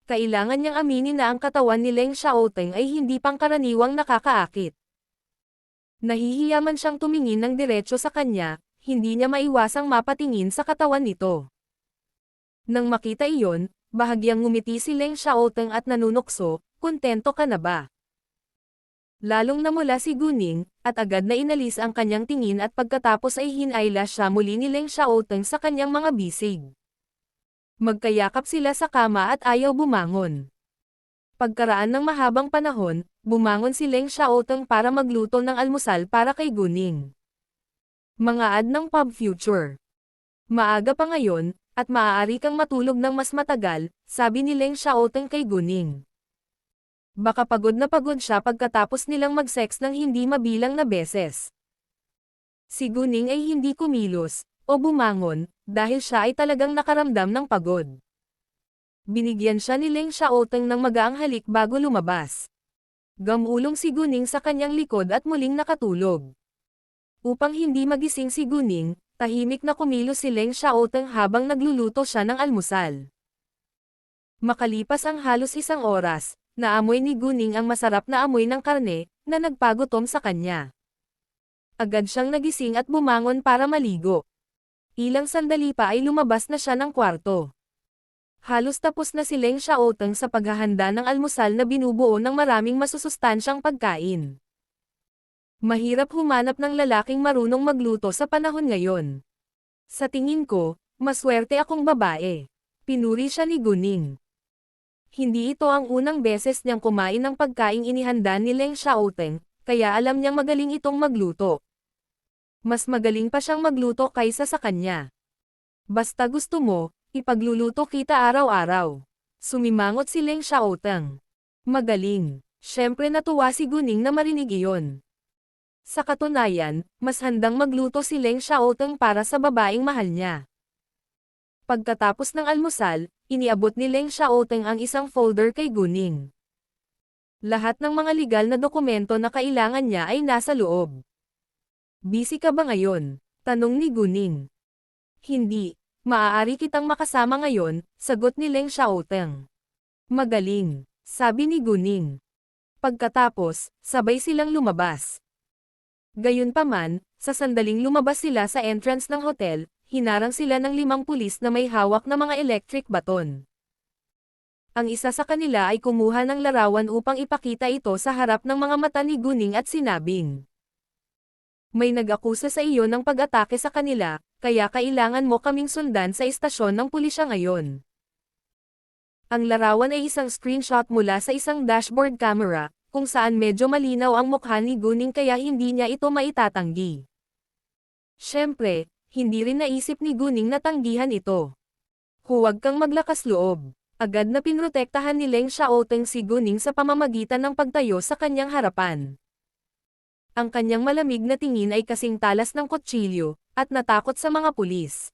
Kailangan niyang aminin na ang katawan ni Leng Xiaoteng ay hindi pangkaraniwang nakakaakit. Nahihiya man siyang tumingin ng diretso sa kanya, hindi niya maiwasang mapatingin sa katawan nito. Nang makita iyon, bahagyang ngumiti si Leng Xiaoteng at nanunukso, kontento ka na ba? Lalong namula si Guning, at agad na inalis ang kanyang tingin at pagkatapos ay hinaylas siya muli ni Leng Xiaoteng sa kanyang mga bisig. Magkayakap sila sa kama at ayaw bumangon. Pagkaraan ng mahabang panahon, bumangon si Leng Xiaoteng para magluto ng almusal para kay Guning. Mga ad ng Pub Future. Maaga pa ngayon, at maaari kang matulog ng mas matagal, sabi ni Leng Xiaoteng kay Guning. Baka pagod na pagod siya pagkatapos nilang mag-sex ng hindi mabilang na beses. Si Guning ay hindi kumilos, o bumangon, dahil siya ay talagang nakaramdam ng pagod. Binigyan siya ni Leng Xiaoteng ng magaang halik bago lumabas. Gamulong si Guning sa kanyang likod at muling nakatulog. Upang hindi magising si Guning, tahimik na kumilos si Leng Xiaoteng habang nagluluto siya ng almusal. Makalipas ang halos isang oras, naamoy ni Guning ang masarap na amoy ng karne, na nagpagutom sa kanya. Agad siyang nagising at bumangon para maligo. Ilang sandali pa ay lumabas na siya ng kwarto. Halos tapos na si Leng Xiaoteng sa paghahanda ng almusal na binubuo ng maraming masusustansyang pagkain. Mahirap humanap ng lalaking marunong magluto sa panahon ngayon. Sa tingin ko, maswerte akong babae. Pinuri siya ni Guning. Hindi ito ang unang beses niyang kumain ng pagkaing inihanda ni Leng Xiaoteng, kaya alam niyang magaling itong magluto. Mas magaling pa siyang magluto kaysa sa kanya. Basta gusto mo, ipagluluto kita araw-araw. Sumimangot si Leng Xiaoteng. Magaling. Siyempre natuwa si Guning na marinig iyon. Sa katunayan, mas handang magluto si Leng Xiaoteng para sa babaeng mahal niya. Pagkatapos ng almusal, iniabot ni Leng Xiaoteng ang isang folder kay Guning. Lahat ng mga legal na dokumento na kailangan niya ay nasa loob. Busy ka ba ngayon? Tanong ni Guning. Hindi. Maaari kitang makasama ngayon, sagot ni Leng Xiaoteng. Magaling, sabi ni Guning. Pagkatapos, sabay silang lumabas. Gayunpaman, sa sandaling lumabas sila sa entrance ng hotel, hinarang sila ng 5 pulis na may hawak na mga electric baton. Ang isa sa kanila ay kumuha ng larawan upang ipakita ito sa harap ng mga mata ni Gunning at sinabing, "May nag-akusa sa iyo ng pag-atake sa kanila, kaya kailangan mo kaming sundan sa istasyon ng pulisya ngayon." Ang larawan ay isang screenshot mula sa isang dashboard camera, kung saan medyo malinaw ang mukha ni Gunning kaya hindi niya ito maitatanggi. Siyempre, hindi rin naisip ni Gunning na tanggihan ito. Huwag kang maglakas loob. Agad na pinrotektahan ni Leng Xiaoteng si Gunning sa pamamagitan ng pagtayo sa kanyang harapan. Ang kanyang malamig na tingin ay kasing talas ng kutsilyo, at natakot sa mga pulis.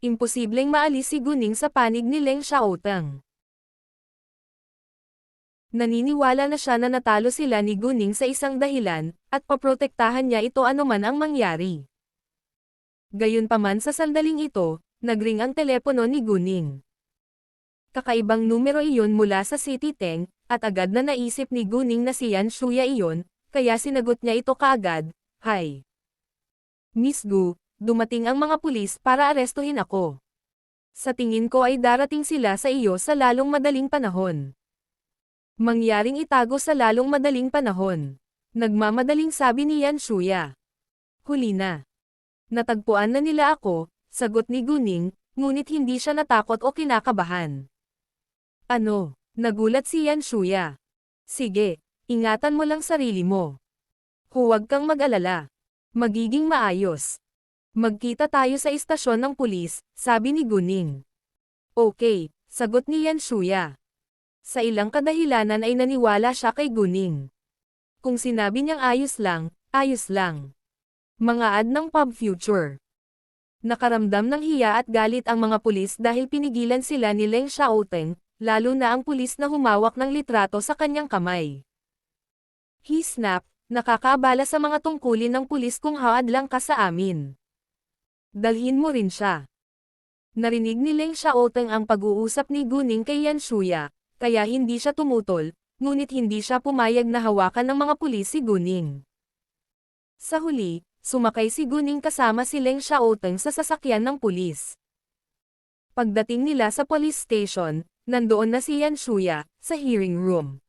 Imposibleng maalis si Gunning sa panig ni Leng Xiaoteng. Naniniwala na siya na natalo sila ni Gunning sa isang dahilan, at paprotektahan niya ito anuman ang mangyari. Gayunpaman sa sandaling ito, nagring ang telepono ni Gunning. Kakaibang numero iyon mula sa City Teng, at agad na naisip ni Gunning na si Yan Shuya iyon, kaya sinagot niya ito kaagad, "Hi. Miss Gu, dumating ang mga pulis para arestuhin ako. Sa tingin ko ay darating sila sa iyo sa lalong madaling panahon." Mangyaring itago sa lalong madaling panahon. Nagmamadaling sabi ni Yan Shuya. "Huli na. Natagpuan na nila ako," sagot ni Gunning, ngunit hindi siya natakot o kinakabahan. "Ano?" Nagulat si Yan Shuya. "Sige, ingatan mo lang sarili mo. Huwag kang mag-alala. Magiging maayos. Magkita tayo sa istasyon ng pulis," sabi ni Gunning. "Okay," sagot ni Yan Shuya. Sa ilang kadahilanan ay naniwala siya kay Gunning. Kung sinabi niyang ayos lang, ayos lang. Mga ad ng Pub Future. Nakaramdam ng hiya at galit ang mga pulis dahil pinigilan sila ni Leng Xiaoteng, lalo na ang pulis na humawak ng litrato sa kanyang kamay. He snapped, "Nakakaabala sa mga tungkulin ng pulis kung haad lang ka sa amin. Dalhin mo rin siya." Narinig ni Leng Xiaoteng ang pag-uusap ni Gunning kay Yan Shuya, kaya hindi siya tumutol, ngunit hindi siya pumayag na hawakan ng mga pulis si Gunning. Sa huli, sumakay si Gunning kasama si Leng Xiaoteng sa sasakyan ng pulis. Pagdating nila sa police station, nandoon na si Yan Shuya, sa hearing room.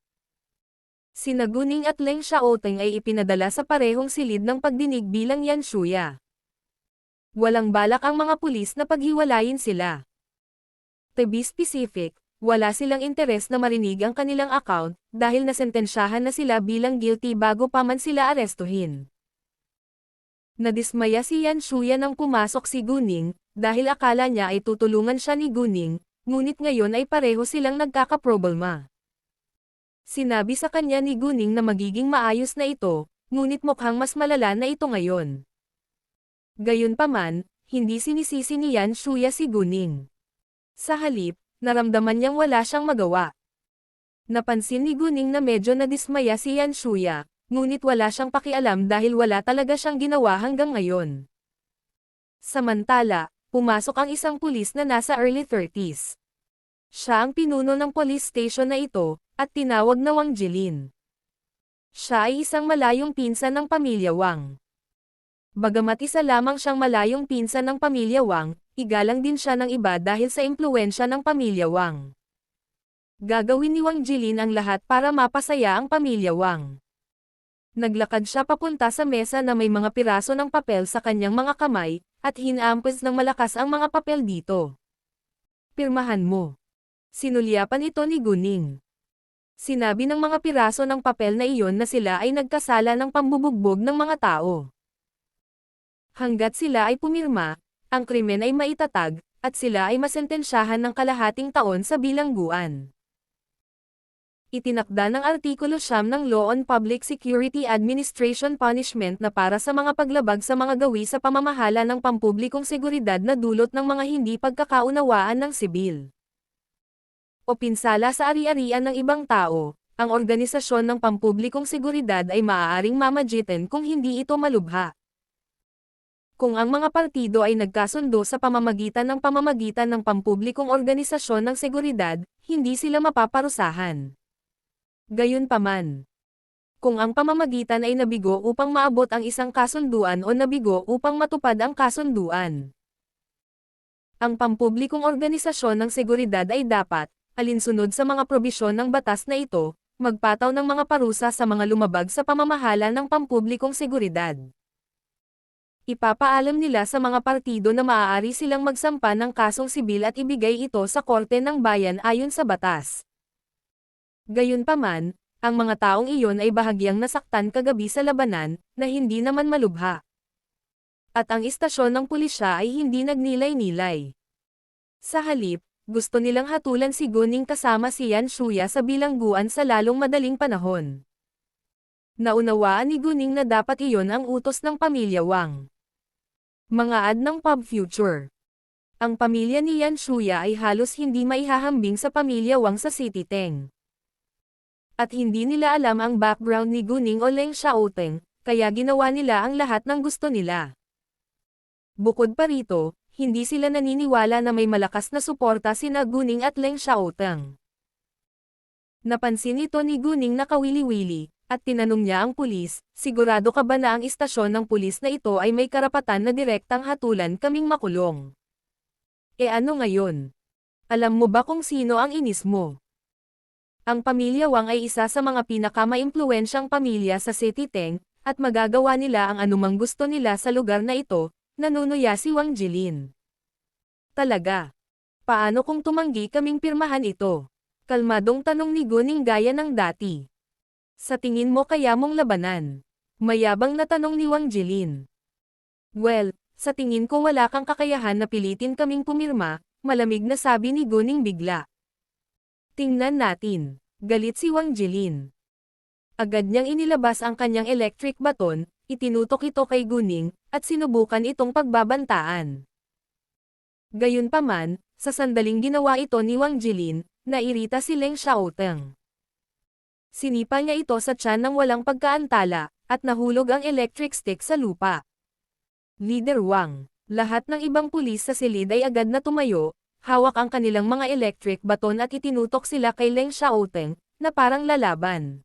Sina Gunning at Leng Xiaoteng ay ipinadala sa parehong silid ng pagdinig bilang Yan Shuya. Walang balak ang mga pulis na paghiwalayin sila. To be specific, wala silang interes na marinig ang kanilang account, dahil nasentensyahan na sila bilang guilty bago pa man sila arestuhin. Nadismaya si Yan Shuya nang pumasok si Gunning, dahil akala niya ay tutulungan siya ni Gunning, ngunit ngayon ay pareho silang nagkakaproblema. Sinabi sa kanya ni Gunning na magiging maayos na ito, ngunit mukhang mas malala na ito ngayon. Gayunpaman, hindi sinisisi ni Yan Shuya si Gunning. Sa halip, naramdaman niyang wala siyang magawa. Napansin ni Gunning na medyo nadismaya si Yan Shuya, ngunit wala siyang pakialam dahil wala talaga siyang ginawa hanggang ngayon. Samantala, pumasok ang isang pulis na nasa early 30s. Siya ang pinuno ng police station na ito, at tinawag na Wang Jilin. Siya ay isang malayong pinsan ng pamilya Wang. Bagamat isa lamang siyang malayong pinsan ng pamilya Wang, igalang din siya ng iba dahil sa impluwensya ng pamilya Wang. Gagawin ni Wang Jilin ang lahat para mapasaya ang pamilya Wang. Naglakad siya papunta sa mesa na may mga piraso ng papel sa kanyang mga kamay, at hinampos ng malakas ang mga papel dito. "Pirmahan mo." Sinulyapan ito ni Gunning. Sinabi ng mga piraso ng papel na iyon na sila ay nagkasala ng pambubugbog ng mga tao. Hanggat sila ay pumirma, ang krimen ay maitatag, at sila ay masentensyahan ng kalahating taon sa bilangguan. Itinakda ng Artikulo 9 ng Law on Public Security Administration punishment na para sa mga paglabag sa mga gawi sa pamamahala ng pampublikong seguridad na dulot ng mga hindi pagkakaunawaan ng sibil o pinsala sa ari-arian ng ibang tao. Ang organisasyon ng pampublikong seguridad ay maaaring mamagitan kung hindi ito malubha. Kung ang mga partido ay nagkasundo sa pamamagitan ng pampublikong organisasyon ng seguridad, hindi sila mapaparusahan. Gayunpaman, kung ang pamamagitan ay nabigo upang maabot ang isang kasunduan o nabigo upang matupad ang kasunduan, Ang pampublikong organisasyon ng seguridad ay dapat, alinsunod sa mga probisyon ng batas na ito, magpataw ng mga parusa sa mga lumabag sa pamamahala ng pampublikong seguridad. Ipapaalam nila sa mga partido na maaari silang magsampa ng kasong sibil at ibigay ito sa Korte ng Bayan ayon sa batas. Gayunpaman, ang mga taong iyon ay bahagyang nasaktan kagabi sa labanan, na hindi naman malubha. At ang istasyon ng pulisya ay hindi nagnilay-nilay. Sa halip, gusto nilang hatulan si Guning kasama si Yan Shuya sa bilangguan sa lalong madaling panahon. Naunawaan ni Guning na dapat iyon ang utos ng pamilya Wang. Mga ad ng Pub Future. Ang pamilya ni Yan Shuya ay halos hindi maihahambing sa pamilya Wang sa City Teng. At hindi nila alam ang background ni Guning o Leng Xiaoteng, kaya ginawa nila ang lahat ng gusto nila. Bukod pa rito, hindi sila naniniwala na may malakas na suporta sina Guning at Leng Xiaoteng. Napansin ito ni Guning na kawili-wili, at tinanong niya ang pulis, sigurado ka ba na ang istasyon ng pulis na ito ay may karapatan na direktang hatulan kaming makulong? E ano ngayon? Alam mo ba kung sino ang inis mo? Ang pamilya Wang ay isa sa mga pinakamaimpluwensyang pamilya sa City Teng, at magagawa nila ang anumang gusto nila sa lugar na ito, nanunuya si Wang Jilin. Talaga? Paano kung tumanggi kaming pirmahan ito? Kalmadong tanong ni Guning gaya ng dati. Sa tingin mo kaya mong labanan? Mayabang na tanong ni Wang Jilin. Well, sa tingin ko wala kang kakayahan na pilitin kaming pumirma, malamig na sabi ni Guning bigla. Tingnan natin. Galit si Wang Jilin. Agad niyang inilabas ang kanyang electric baton, itinutok ito kay Guning, at sinubukan itong pagbabantaan. Gayunpaman, sa sandaling ginawa ito ni Wang Jilin, nairita si Leng Xiaoteng. Sinipa niya ito sa tiyan ng walang pagkaantala, at nahulog ang electric stick sa lupa. Leader Wang, lahat ng ibang pulis sa silid ay agad na tumayo, hawak ang kanilang mga electric baton at itinutok sila kay Leng Xiaoteng, na parang lalaban.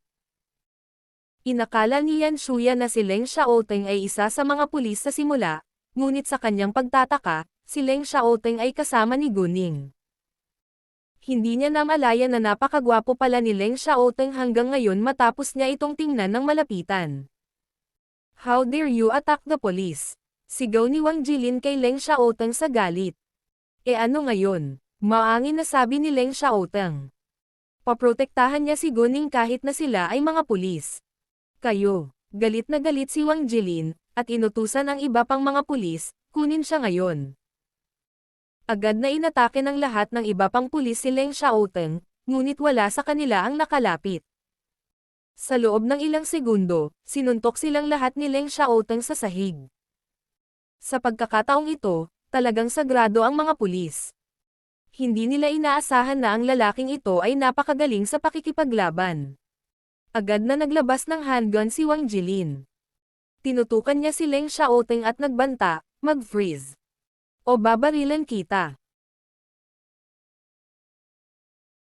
Inakala ni Yan Shuya na si Leng Xiaoteng ay isa sa mga pulis sa simula, ngunit sa kanyang pagtataka, si Leng Xiaoteng ay kasama ni Guning. Hindi niya namalaya na napakagwapo pala ni Leng Xiaoteng hanggang ngayon matapos niya itong tingnan ng malapitan. How dare you attack the police? Sigaw ni Wang Jilin kay Leng Xiaoteng sa galit. E ano ngayon? Maangin na sabi ni Leng Xiaoteng. Paprotektahan niya si Guning kahit na sila ay mga pulis. Kayo, galit na galit si Wang Jilin, at inutusan ang iba pang mga pulis, kunin siya ngayon. Agad na inatake ng lahat ng iba pang pulis si Leng Xiaoteng, ngunit wala sa kanila ang nakalapit. Sa loob ng ilang segundo, sinuntok silang lahat ni Leng Xiaoteng sa sahig. Sa pagkakataong ito, talagang sagrado ang mga pulis. Hindi nila inaasahan na ang lalaking ito ay napakagaling sa pakikipaglaban. Agad na naglabas ng handgun si Wang Jilin. Tinutukan niya si Leng Xiaoteng at nagbanta, mag-freeze. O babarilan kita.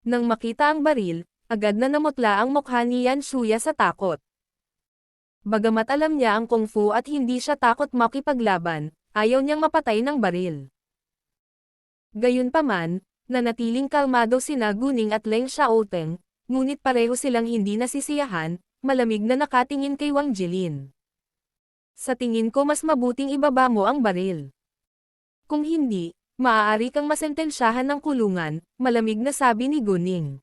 Nang makita ang baril, agad na namutla ang mukha ni Yan Shuya sa takot. Bagamat alam niya ang kung fu at hindi siya takot makipaglaban, ayaw niyang mapatay ng baril. Gayunpaman, nanatiling kalmado sina Guning at Leng Xiaoteng, ngunit pareho silang hindi nasisiyahan, malamig na nakatingin kay Wang Jilin. Sa tingin ko mas mabuting ibaba mo ang baril. Kung hindi, maaari kang masentensyahan ng kulungan, malamig na sabi ni Guning.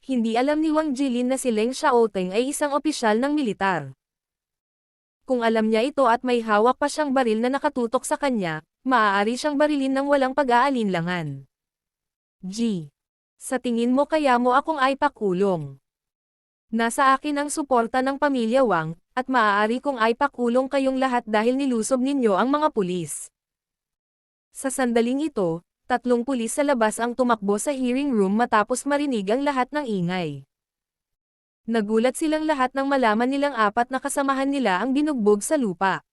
Hindi alam ni Wang Jilin na si Leng Xiaoteng ay isang opisyal ng militar. Kung alam niya ito at may hawak pa siyang baril na nakatutok sa kanya, maaari siyang barilin ng walang pag-aalinlangan. G. Sa tingin mo kaya mo akong aipakulong? Nasa akin ang suporta ng pamilya Wang, at maaari kong aipakulong kayong lahat dahil nilusob ninyo ang mga pulis. Sa sandaling ito, 3 pulis sa labas ang tumakbo sa hearing room matapos marinig ang lahat ng ingay. Nagulat silang lahat nang malaman nilang 4 na kasamahan nila ang binugbog sa lupa.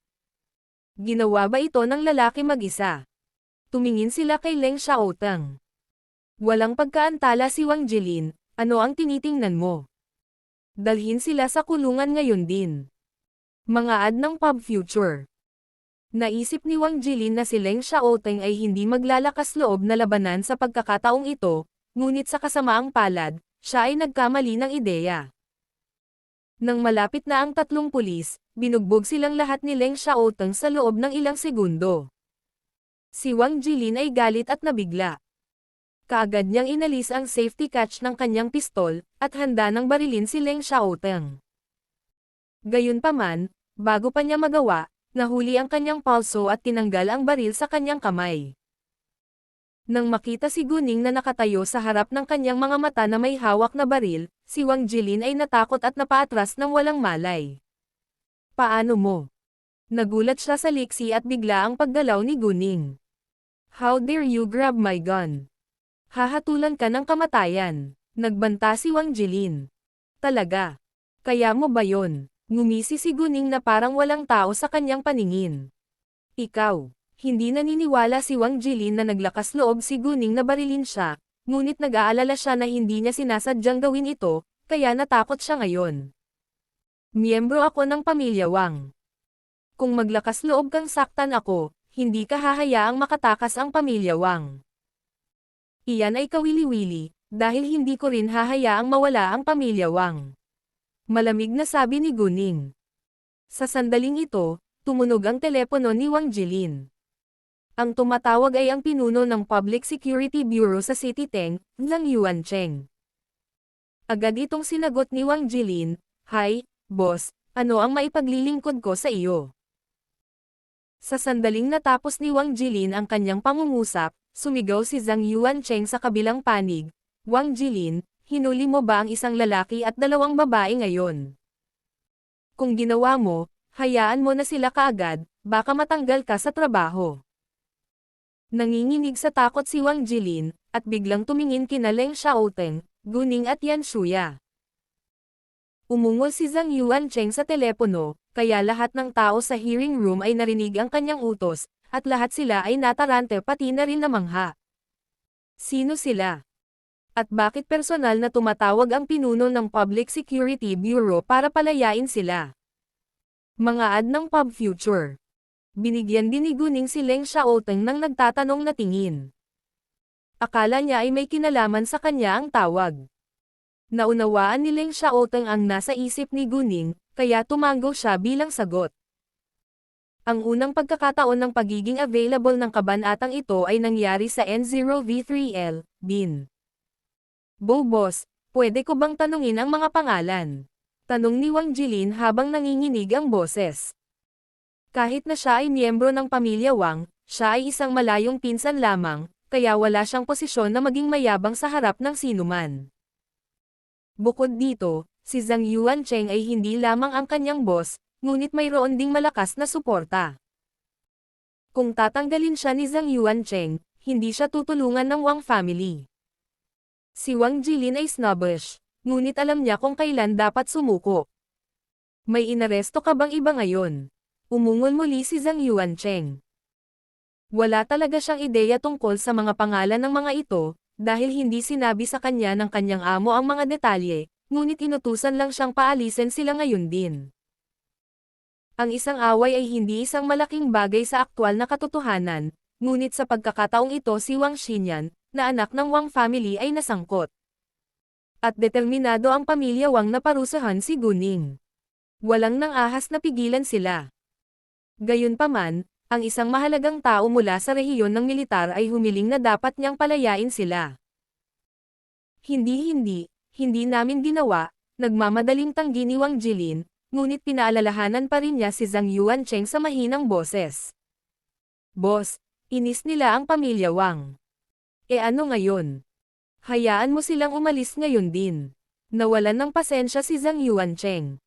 Ginawa ba ito ng lalaki mag-isa? Tumingin sila kay Leng Xiaoteng. Walang pagkaantala si Wang Jilin, ano ang tinitingnan mo? Dalhin sila sa kulungan ngayon din. Mga ad ng Pub Future. Naisip ni Wang Jilin na si Leng Xiaoteng ay hindi maglalakas loob na labanan sa pagkakataong ito, ngunit sa kasamaang palad, siya ay nagkamali ng ideya. Nang malapit na ang tatlong pulis, binugbog silang lahat ni Leng Xiaoteng sa loob ng ilang segundo. Si Wang Jilin ay galit at nabigla. Kaagad niyang inalis ang safety catch ng kanyang pistol, at handa nang barilin si Leng Xiaoteng. Gayunpaman, bago pa niya magawa, nahuli ang kanyang pulso at tinanggal ang baril sa kanyang kamay. Nang makita si Guning na nakatayo sa harap ng kanyang mga mata na may hawak na baril, si Wang Jilin ay natakot at napaatras ng walang malay. Paano mo? Nagulat siya sa liksi at bigla ang paggalaw ni Guning. How dare you grab my gun? Hahatulan ka ng kamatayan. Nagbanta si Wang Jilin. Talaga? Kaya mo ba yon? Ngumisi si Guning na parang walang tao sa kanyang paningin. Ikaw, hindi naniniwala si Wang Jilin na naglakas loob si Guning na barilin siya, ngunit nag-aalala siya na hindi niya sinasadyang gawin ito, kaya natakot siya ngayon. Miyembro ako ng pamilya Wang. Kung maglakas loob kang saktan ako, hindi ka hahayaang makatakas ang pamilya Wang. Iyan ay kawili-wili, dahil hindi ko rin hahayaang mawala ang pamilya Wang. Malamig na sabi ni Guning. Sa sandaling ito, tumunog ang telepono ni Wang Jilin. Ang tumatawag ay ang pinuno ng Public Security Bureau sa City Teng, Zhang Yuancheng. Agad itong sinagot ni Wang Jilin, "Hi, boss, ano ang maipaglilingkod ko sa iyo?" Sa sandaling natapos ni Wang Jilin ang kanyang pangungusap, sumigaw si Zhang Yuancheng sa kabilang panig, "Wang Jilin, hinuli mo ba ang isang lalaki at dalawang babae ngayon? Kung ginawa mo, hayaan mo na sila kaagad, baka matanggal ka sa trabaho." Nanginginig sa takot si Wang Jilin, at biglang tumingin kina Leng Xiaoteng, Guning at Yan Shuya. Umungol si Zhang Yuancheng sa telepono, kaya lahat ng tao sa hearing room ay narinig ang kanyang utos, at lahat sila ay natarante pati na rin namangha. Sino sila? At bakit personal na tumatawag ang pinuno ng Public Security Bureau para palayain sila? Mga ad ng Pub Future. Binigyan din ni Guning si Leng Xiaoteng ng nagtatanong na tingin. Akala niya ay may kinalaman sa kanya ang tawag. Naunawaan ni Leng Xiaoteng ang nasa isip ni Guning, kaya tumango siya bilang sagot. Ang unang pagkakataon ng pagiging available ng kabanatang ito ay nangyari sa N0V3L, Bin. Boss, pwede ko bang tanungin ang mga pangalan? Tanong ni Wang Jilin habang nanginginig ang boses. Kahit na siya ay miyembro ng pamilya Wang, siya ay isang malayong pinsan lamang, kaya wala siyang posisyon na maging mayabang sa harap ng sinuman. Bukod dito, si Zhang Yuancheng ay hindi lamang ang kanyang boss, ngunit mayroon ding malakas na suporta. Kung tatanggalin siya ni Zhang Yuancheng, hindi siya tutulungan ng Wang family. Si Wang Jilin ay snobbish, ngunit alam niya kung kailan dapat sumuko. May inaresto ka bang iba ngayon? Umungol muli si Zhang Yuancheng. Wala talaga siyang ideya tungkol sa mga pangalan ng mga ito, dahil hindi sinabi sa kanya ng kanyang amo ang mga detalye, ngunit inutusan lang siyang paalisin sila ngayon din. Ang isang away ay hindi isang malaking bagay sa aktwal na katotohanan, ngunit sa pagkakataong ito si Wang Xinyan, na anak ng Wang family ay nasangkot. At determinado ang pamilya Wang na parusahan si Guning. Walang nang ahas na pigilan sila. Gayunpaman, ang isang mahalagang tao mula sa rehiyon ng militar ay humiling na dapat niyang palayain sila. Hindi namin ginawa, nagmamadaling tanggi ni Wang Jilin, ngunit pinaalalahanan pa rin niya si Zhang Yuancheng sa mahinang boses. Boss, inis nila ang pamilya Wang. Ano ngayon? Hayaan mo silang umalis ngayon din. Nawalan ng pasensya si Zhang Yuancheng.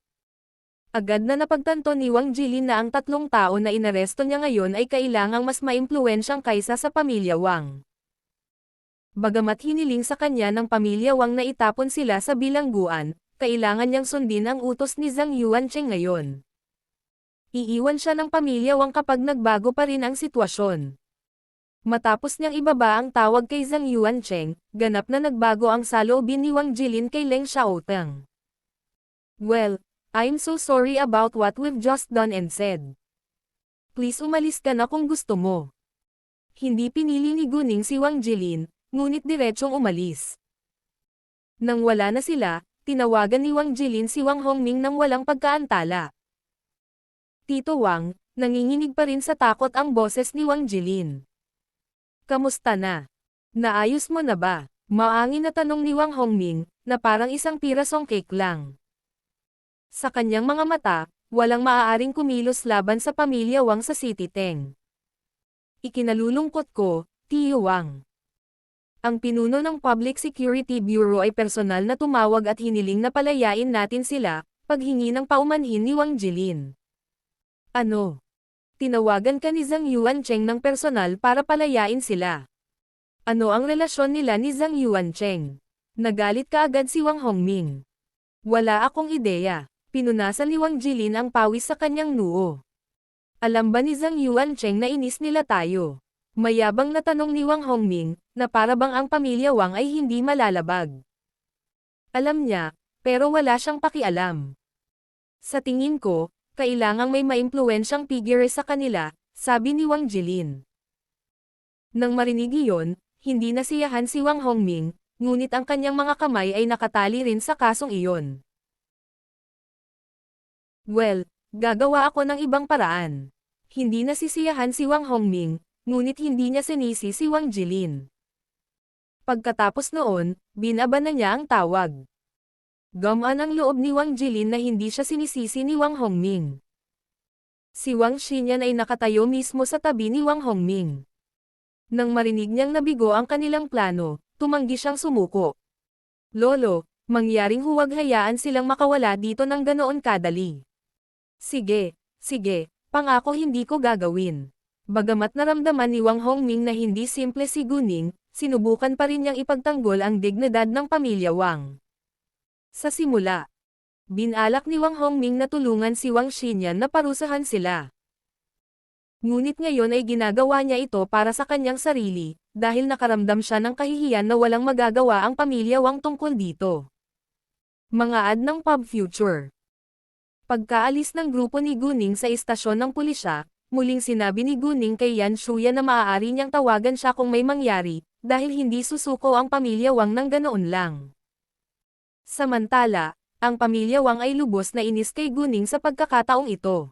Agad na napagtanto ni Wang Jilin na ang tatlong tao na inaresto niya ngayon ay kailangang mas maimpluwensyang kaysa sa pamilya Wang. Bagamat hiniling sa kanya ng pamilya Wang na itapon sila sa bilangguan, kailangan niyang sundin ang utos ni Zhang Yuancheng ngayon. Iiwan siya ng pamilya Wang kapag nagbago pa rin ang sitwasyon. Matapos niyang ibaba ang tawag kay Zhang Yuancheng, ganap na nagbago ang saloobin ni Wang Jilin kay Leng Xiaoteng. Well, I'm so sorry about what we've just done and said. Please umalis ka na kung gusto mo. Hindi pinili ni Guning si Wang Jilin, ngunit diretsong umalis. Nang wala na sila, tinawagan ni Wang Jilin si Wang Hongming nang walang pagkaantala. Tito Wang, nanginginig pa rin sa takot ang boses ni Wang Jilin. Kamusta na? Naayos mo na ba? Maangin na tanong ni Wang Hongming, na parang isang pirasong cake lang. Sa kanyang mga mata, walang maaaring kumilos laban sa pamilya Wang sa City Teng. Ikinalulungkot ko, Tio Wang. Ang pinuno ng Public Security Bureau ay personal na tumawag at hiniling na palayain natin sila, paghingi ng paumanhin ni Wang Jilin. Ano? Tinawagan ka ni Zhang Yuancheng ng personal para palayain sila. Ano ang relasyon nila ni Zhang Yuancheng? Nagalit kaagad si Wang Hongming. Wala akong ideya. Pinunasan ni Wang Jilin ang pawis sa kanyang noo. Alam ba ni Zhang Yuancheng na inis nila tayo? Mayabang na tanong ni Wang Hongming, na para bang ang pamilya Wang ay hindi malalabag. Alam niya, pero wala siyang pakialam. Sa tingin ko, kailangang may maimpluwensyang figure sa kanila, sabi ni Wang Jilin. Nang marinig iyon, hindi nasiyahan si Wang Hongming, ngunit ang kanyang mga kamay ay nakatali rin sa kasong iyon. Well, gagawa ako ng ibang paraan. Hindi nasisiyahan si Wang Hongming, ngunit hindi niya sinisi si Wang Jilin. Pagkatapos noon, binaba na niya ang tawag. Gamaan ang loob ni Wang Jilin na hindi siya sinisisi ni Wang Hongming. Si Wang Xinyan ay nakatayo mismo sa tabi ni Wang Hongming. Nang marinig niyang nabigo ang kanilang plano, tumanggi siyang sumuko. Lolo, mangyaring huwag hayaan silang makawala dito ng ganoon kadali. Sige, pangako hindi ko gagawin. Bagamat naramdaman ni Wang Hongming na hindi simple si Guning, sinubukan pa rin niyang ipagtanggol ang dignidad ng pamilya Wang. Sa simula, binalak ni Wang Hongming na tulungan si Wang Xinyan na parusahan sila. Ngunit ngayon ay ginagawa niya ito para sa kanyang sarili, dahil nakaramdam siya ng kahihiyan na walang magagawa ang pamilya Wang tungkol dito. Mga ad ng Pub Future. Pagkaalis ng grupo ni Guning sa istasyon ng pulisya, muling sinabi ni Guning kay Yan Shuya na maaari niyang tawagan siya kung may mangyari, dahil hindi susuko ang pamilya Wang ng ganoon lang. Samantala, ang pamilya Wang ay lubos na inis kay Guning sa pagkakataong ito.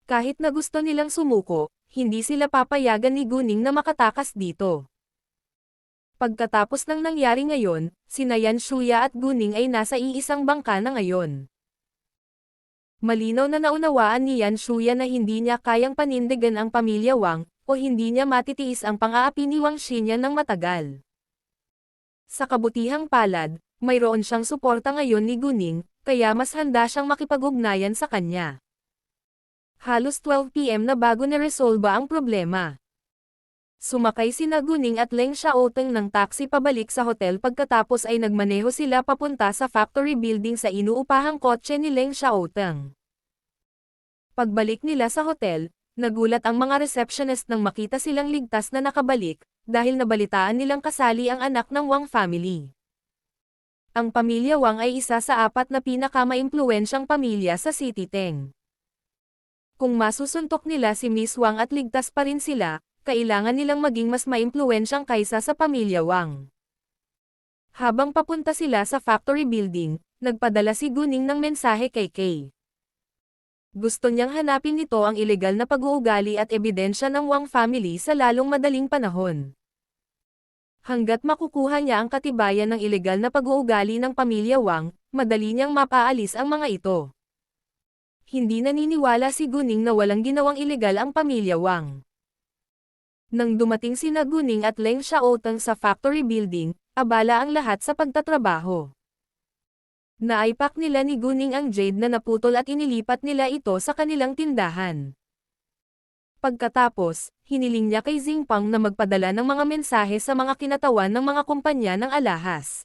Kahit na gusto nilang sumuko, hindi sila papayagan ni Guning na makatakas dito. Pagkatapos ng nangyari ngayon, sina Yan Shuya at Guning ay nasa iisang bangka na ngayon. Malinaw na naunawaan ni Yan Shuya na hindi niya kayang panindigan ang pamilya Wang, o hindi niya matitiis ang pang-aapi ni Wang Xinyan ng matagal. Sa kabutihang palad, mayroon siyang suporta ngayon ni Guning, kaya mas handa siyang makipag-ugnayan sa kanya. Halos 12 PM na bago na-resolba ang problema. Sumakay sina Guning at Leng Xiaoteng ng taxi pabalik sa hotel pagkatapos ay nagmaneho sila papunta sa factory building sa inuupahang kotse ni Leng Xiaoteng. Pagbalik nila sa hotel, nagulat ang mga receptionist nang makita silang ligtas na nakabalik, dahil nabalitaan nilang kasali ang anak ng Wang family. Ang pamilya Wang ay isa sa 4 na pinakamaimpluwensyang pamilya sa City Teng. Kung masusuntok nila si Miss Wang at ligtas pa rin sila, kailangan nilang maging mas maimpluwensyang kaysa sa pamilya Wang. Habang papunta sila sa factory building, nagpadala si Guning ng mensahe kay Kay. Gusto niyang hanapin nito ang ilegal na pag-uugali at ebidensya ng Wang family sa lalong madaling panahon. Hanggat makukuha niya ang katibayan ng ilegal na pag-uugali ng pamilya Wang, madali niyang mapaalis ang mga ito. Hindi naniniwala si Guning na walang ginawang ilegal ang pamilya Wang. Nang dumating sina Guning at Leng Xiaoteng sa factory building, abala ang lahat sa pagtatrabaho. Naaipak nila ni Guning ang jade na naputol at inilipat nila ito sa kanilang tindahan. Pagkatapos, hiniling niya kay Xingpang na magpadala ng mga mensahe sa mga kinatawan ng mga kumpanya ng alahas.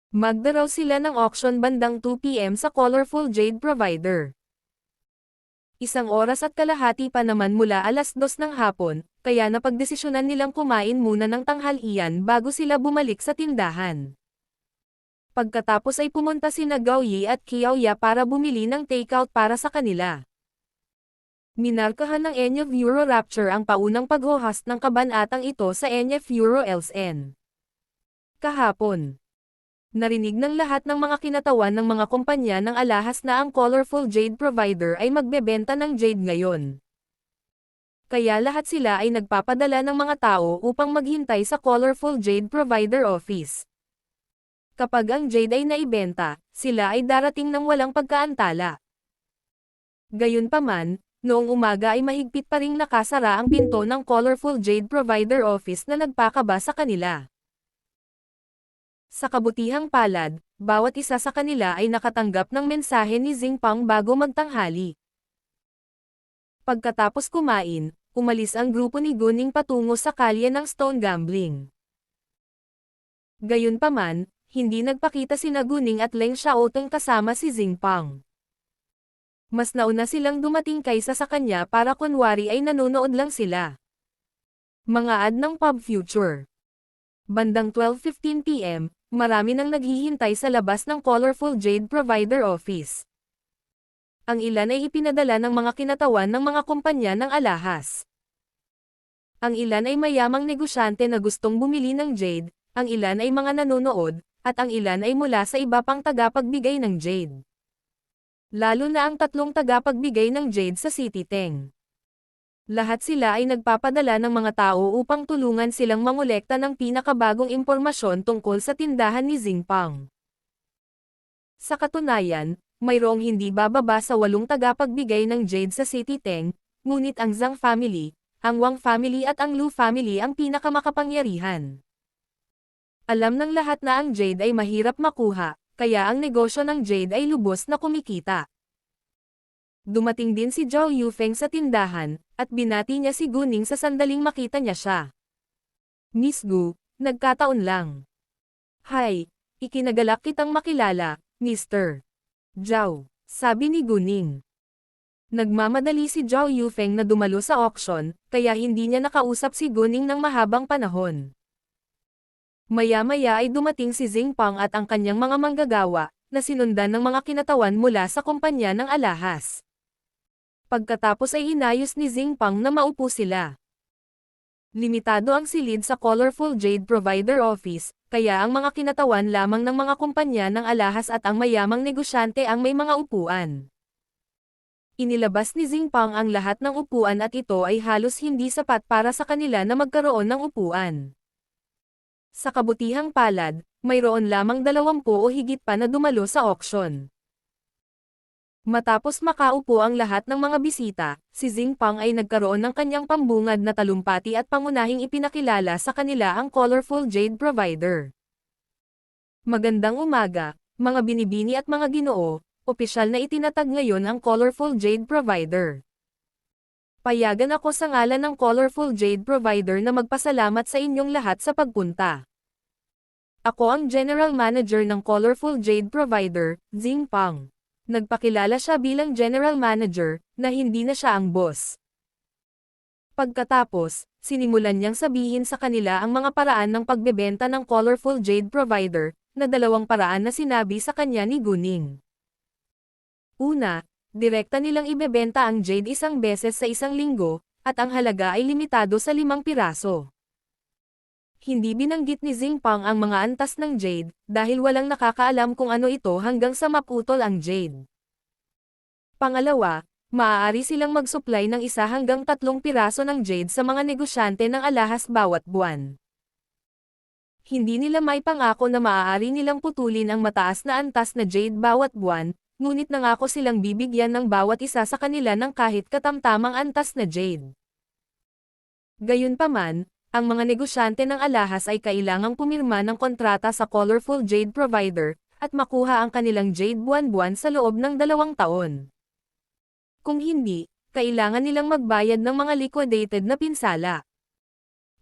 Magdaraw sila ng auction bandang 2 PM sa Colorful Jade Provider. 1 oras at kalahati pa naman mula 2:00 ng hapon, kaya napagdesisyonan nilang kumain muna ng tanghalian bago sila bumalik sa tindahan. Pagkatapos ay pumunta sina Gao Yi at Qiao Ya para bumili ng takeout para sa kanila. Minarkahan ng NF Euro Rapture ang paunang pag-host ng kabanatang ito sa NF Euro LSN. Kahapon, narinig ng lahat ng mga kinatawan ng mga kumpanya ng alahas na ang Colorful Jade provider ay magbebenta ng jade ngayon. Kaya lahat sila ay nagpapadala ng mga tao upang maghintay sa Colorful Jade provider office. Kapag ang jade ay naibenta, sila ay darating ng walang pagkaantala. Gayunpaman, noong umaga ay mahigpit pa ring nakasara ang pinto ng Colorful Jade provider office na nagpakaba sa kanila. Sa kabutihang palad, bawat isa sa kanila ay nakatanggap ng mensahe ni Xingpang bago magtanghali. Pagkatapos kumain, umalis ang grupo ni Guning patungo sa kalye ng Stone Gambling. Gayunpaman, hindi nagpakita sina Guning at Leng Xiaotong kasama si Xingpang. Mas nauna silang dumating kaysa sa kanya para kunwari ay nanonood lang sila. Mga ad ng Pub Future. Bandang 12:15 PM, marami nang naghihintay sa labas ng Colorful Jade provider office. Ang ilan ay ipinadala ng mga kinatawan ng mga kumpanya ng alahas. Ang ilan ay mayamang negosyante na gustong bumili ng jade, ang ilan ay mga nanonood, at ang ilan ay mula sa iba pang tagapagbigay ng jade. Lalo na ang 3 tagapagbigay ng jade sa City Teng. Lahat sila ay nagpapadala ng mga tao upang tulungan silang mangolekta ng pinakabagong impormasyon tungkol sa tindahan ni Xingpang. Sa katunayan, mayroong hindi bababa sa 8 tagapagbigay ng jade sa City Teng, ngunit ang Zhang family, ang Wang family at ang Lu family ang pinakamakapangyarihan. Alam ng lahat na ang jade ay mahirap makuha, kaya ang negosyo ng jade ay lubos na kumikita. Dumating din si Zhao Yufeng sa tindahan, at binati niya si Guning sa sandaling makita niya siya. Miss Gu, nagkataon lang. Hi, ikinagalak kitang makilala, Mr. Zhao, sabi ni Guning. Nagmamadali si Zhao Yufeng na dumalo sa auction, kaya hindi niya nakausap si Guning ng mahabang panahon. Maya-maya ay dumating si Xingpang at ang kanyang mga manggagawa, na sinundan ng mga kinatawan mula sa kumpanya ng alahas. Pagkatapos ay inayos ni Xingpang na maupo sila. Limitado ang silid sa Colorful Jade provider office, kaya ang mga kinatawan lamang ng mga kumpanya ng alahas at ang mayamang negosyante ang may mga upuan. Inilabas ni Xingpang ang lahat ng upuan at ito ay halos hindi sapat para sa kanila na magkaroon ng upuan. Sa kabutihang palad, mayroon lamang 20 o higit pa na dumalo sa auction. Matapos makaupo ang lahat ng mga bisita, si Xingpang ay nagkaroon ng kanyang pambungad na talumpati at pangunahing ipinakilala sa kanila ang Colorful Jade provider. Magandang umaga, mga binibini at mga ginoo, opisyal na itinatag ngayon ang Colorful Jade provider. Payagan ako sa ngalan ng Colorful Jade provider na magpasalamat sa inyong lahat sa pagpunta. Ako ang General Manager ng Colorful Jade provider, Xingpang. Nagpakilala siya bilang General Manager, na hindi na siya ang boss. Pagkatapos, sinimulan niyang sabihin sa kanila ang mga paraan ng pagbebenta ng Colorful Jade provider, na 2 paraan na sinabi sa kanya ni Guning. Una, direkta nilang ibebenta ang jade 1 beses sa 1 linggo, at ang halaga ay limitado sa 5 piraso. Hindi binanggit ni Xingpang ang mga antas ng jade, dahil walang nakakaalam kung ano ito hanggang sa maputol ang jade. Pangalawa, maaari silang mag-supply ng 1 hanggang 3 piraso ng jade sa mga negosyante ng alahas bawat buwan. Hindi nila may pangako na maaari nilang putulin ang mataas na antas na jade bawat buwan, ngunit nangako silang bibigyan ng bawat isa sa kanila ng kahit katamtamang antas na jade. Gayunpaman, ang mga negosyante ng alahas ay kailangang pumirma ng kontrata sa Colorful Jade provider, at makuha ang kanilang jade buwan-buwan sa loob ng 2 taon. Kung hindi, kailangan nilang magbayad ng mga liquidated na pinsala.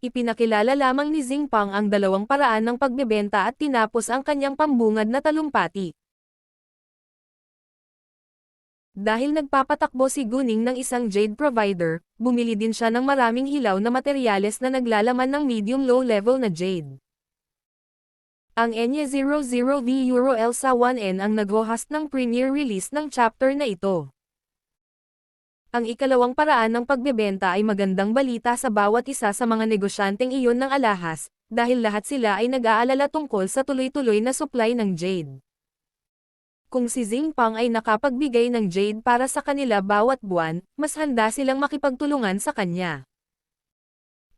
Ipinakilala lamang ni Xingpang ang 2 paraan ng pagbebenta at tinapos ang kanyang pambungad na talumpati. Dahil nagpapatakbo si Guning ng isang jade provider, bumili din siya ng maraming hilaw na materyales na naglalaman ng medium-low level na jade. Ang ENYE 00V Euro ELSA 1N ang nag-host ng premiere release ng chapter na ito. Ang ikalawang paraan ng pagbebenta ay magandang balita sa bawat isa sa mga negosyanteng iyon ng alahas, dahil lahat sila ay nag-aalala tungkol sa tuloy-tuloy na supply ng jade. Kung si Xingpang ay nakapagbigay ng jade para sa kanila bawat buwan, mas handa silang makipagtulungan sa kanya.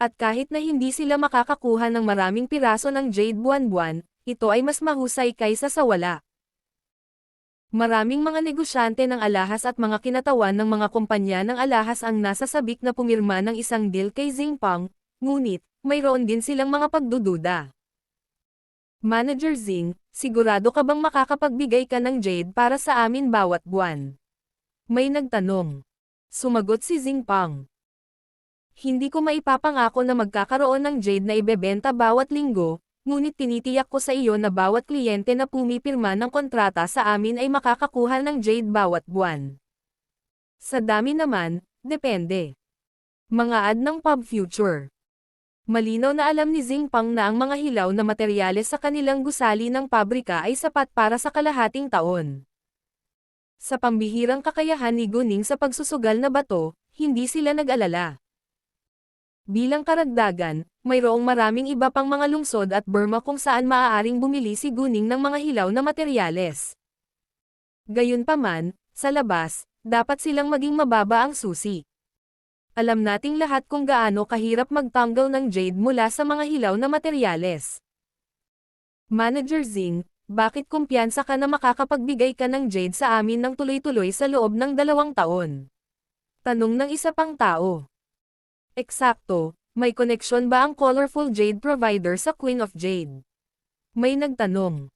At kahit na hindi sila makakakuha ng maraming piraso ng jade buwan-buwan, ito ay mas mahusay kaysa sa wala. Maraming mga negosyante ng alahas at mga kinatawan ng mga kumpanya ng alahas ang nasasabik na pumirma ng isang deal kay Xingpang, ngunit, mayroon din silang mga pagdududa. Manager Xing, sigurado ka bang makakapagbigay ka ng jade para sa amin bawat buwan? May nagtanong. Sumagot si Xingpang. Hindi ko maipapangako na magkakaroon ng jade na ibebenta bawat linggo, ngunit tinitiyak ko sa iyo na bawat kliyente na pumipirma ng kontrata sa amin ay makakakuha ng jade bawat buwan. Sa dami naman, depende. Mga ad ng Pub Future. Malinaw na alam ni Xingpang na ang mga hilaw na materyales sa kanilang gusali ng pabrika ay sapat para sa kalahating taon. Sa pambihirang kakayahan ni Guning sa pagsusugal na bato, hindi sila nag-alala. Bilang karagdagan, mayroong maraming iba pang mga lungsod at Burma kung saan maaaring bumili si Guning ng mga hilaw na materyales. Gayunpaman, sa labas, dapat silang maging mababa ang susi. Alam nating lahat kung gaano kahirap magtanggal ng jade mula sa mga hilaw na materyales. Manager Xing, bakit kumpiyansa ka na makakapagbigay ka ng jade sa amin ng tuloy-tuloy sa loob ng 2 taon? Tanong ng isa pang tao. Eksakto, may koneksyon ba ang Colorful Jade provider sa Queen of Jade? May nagtanong.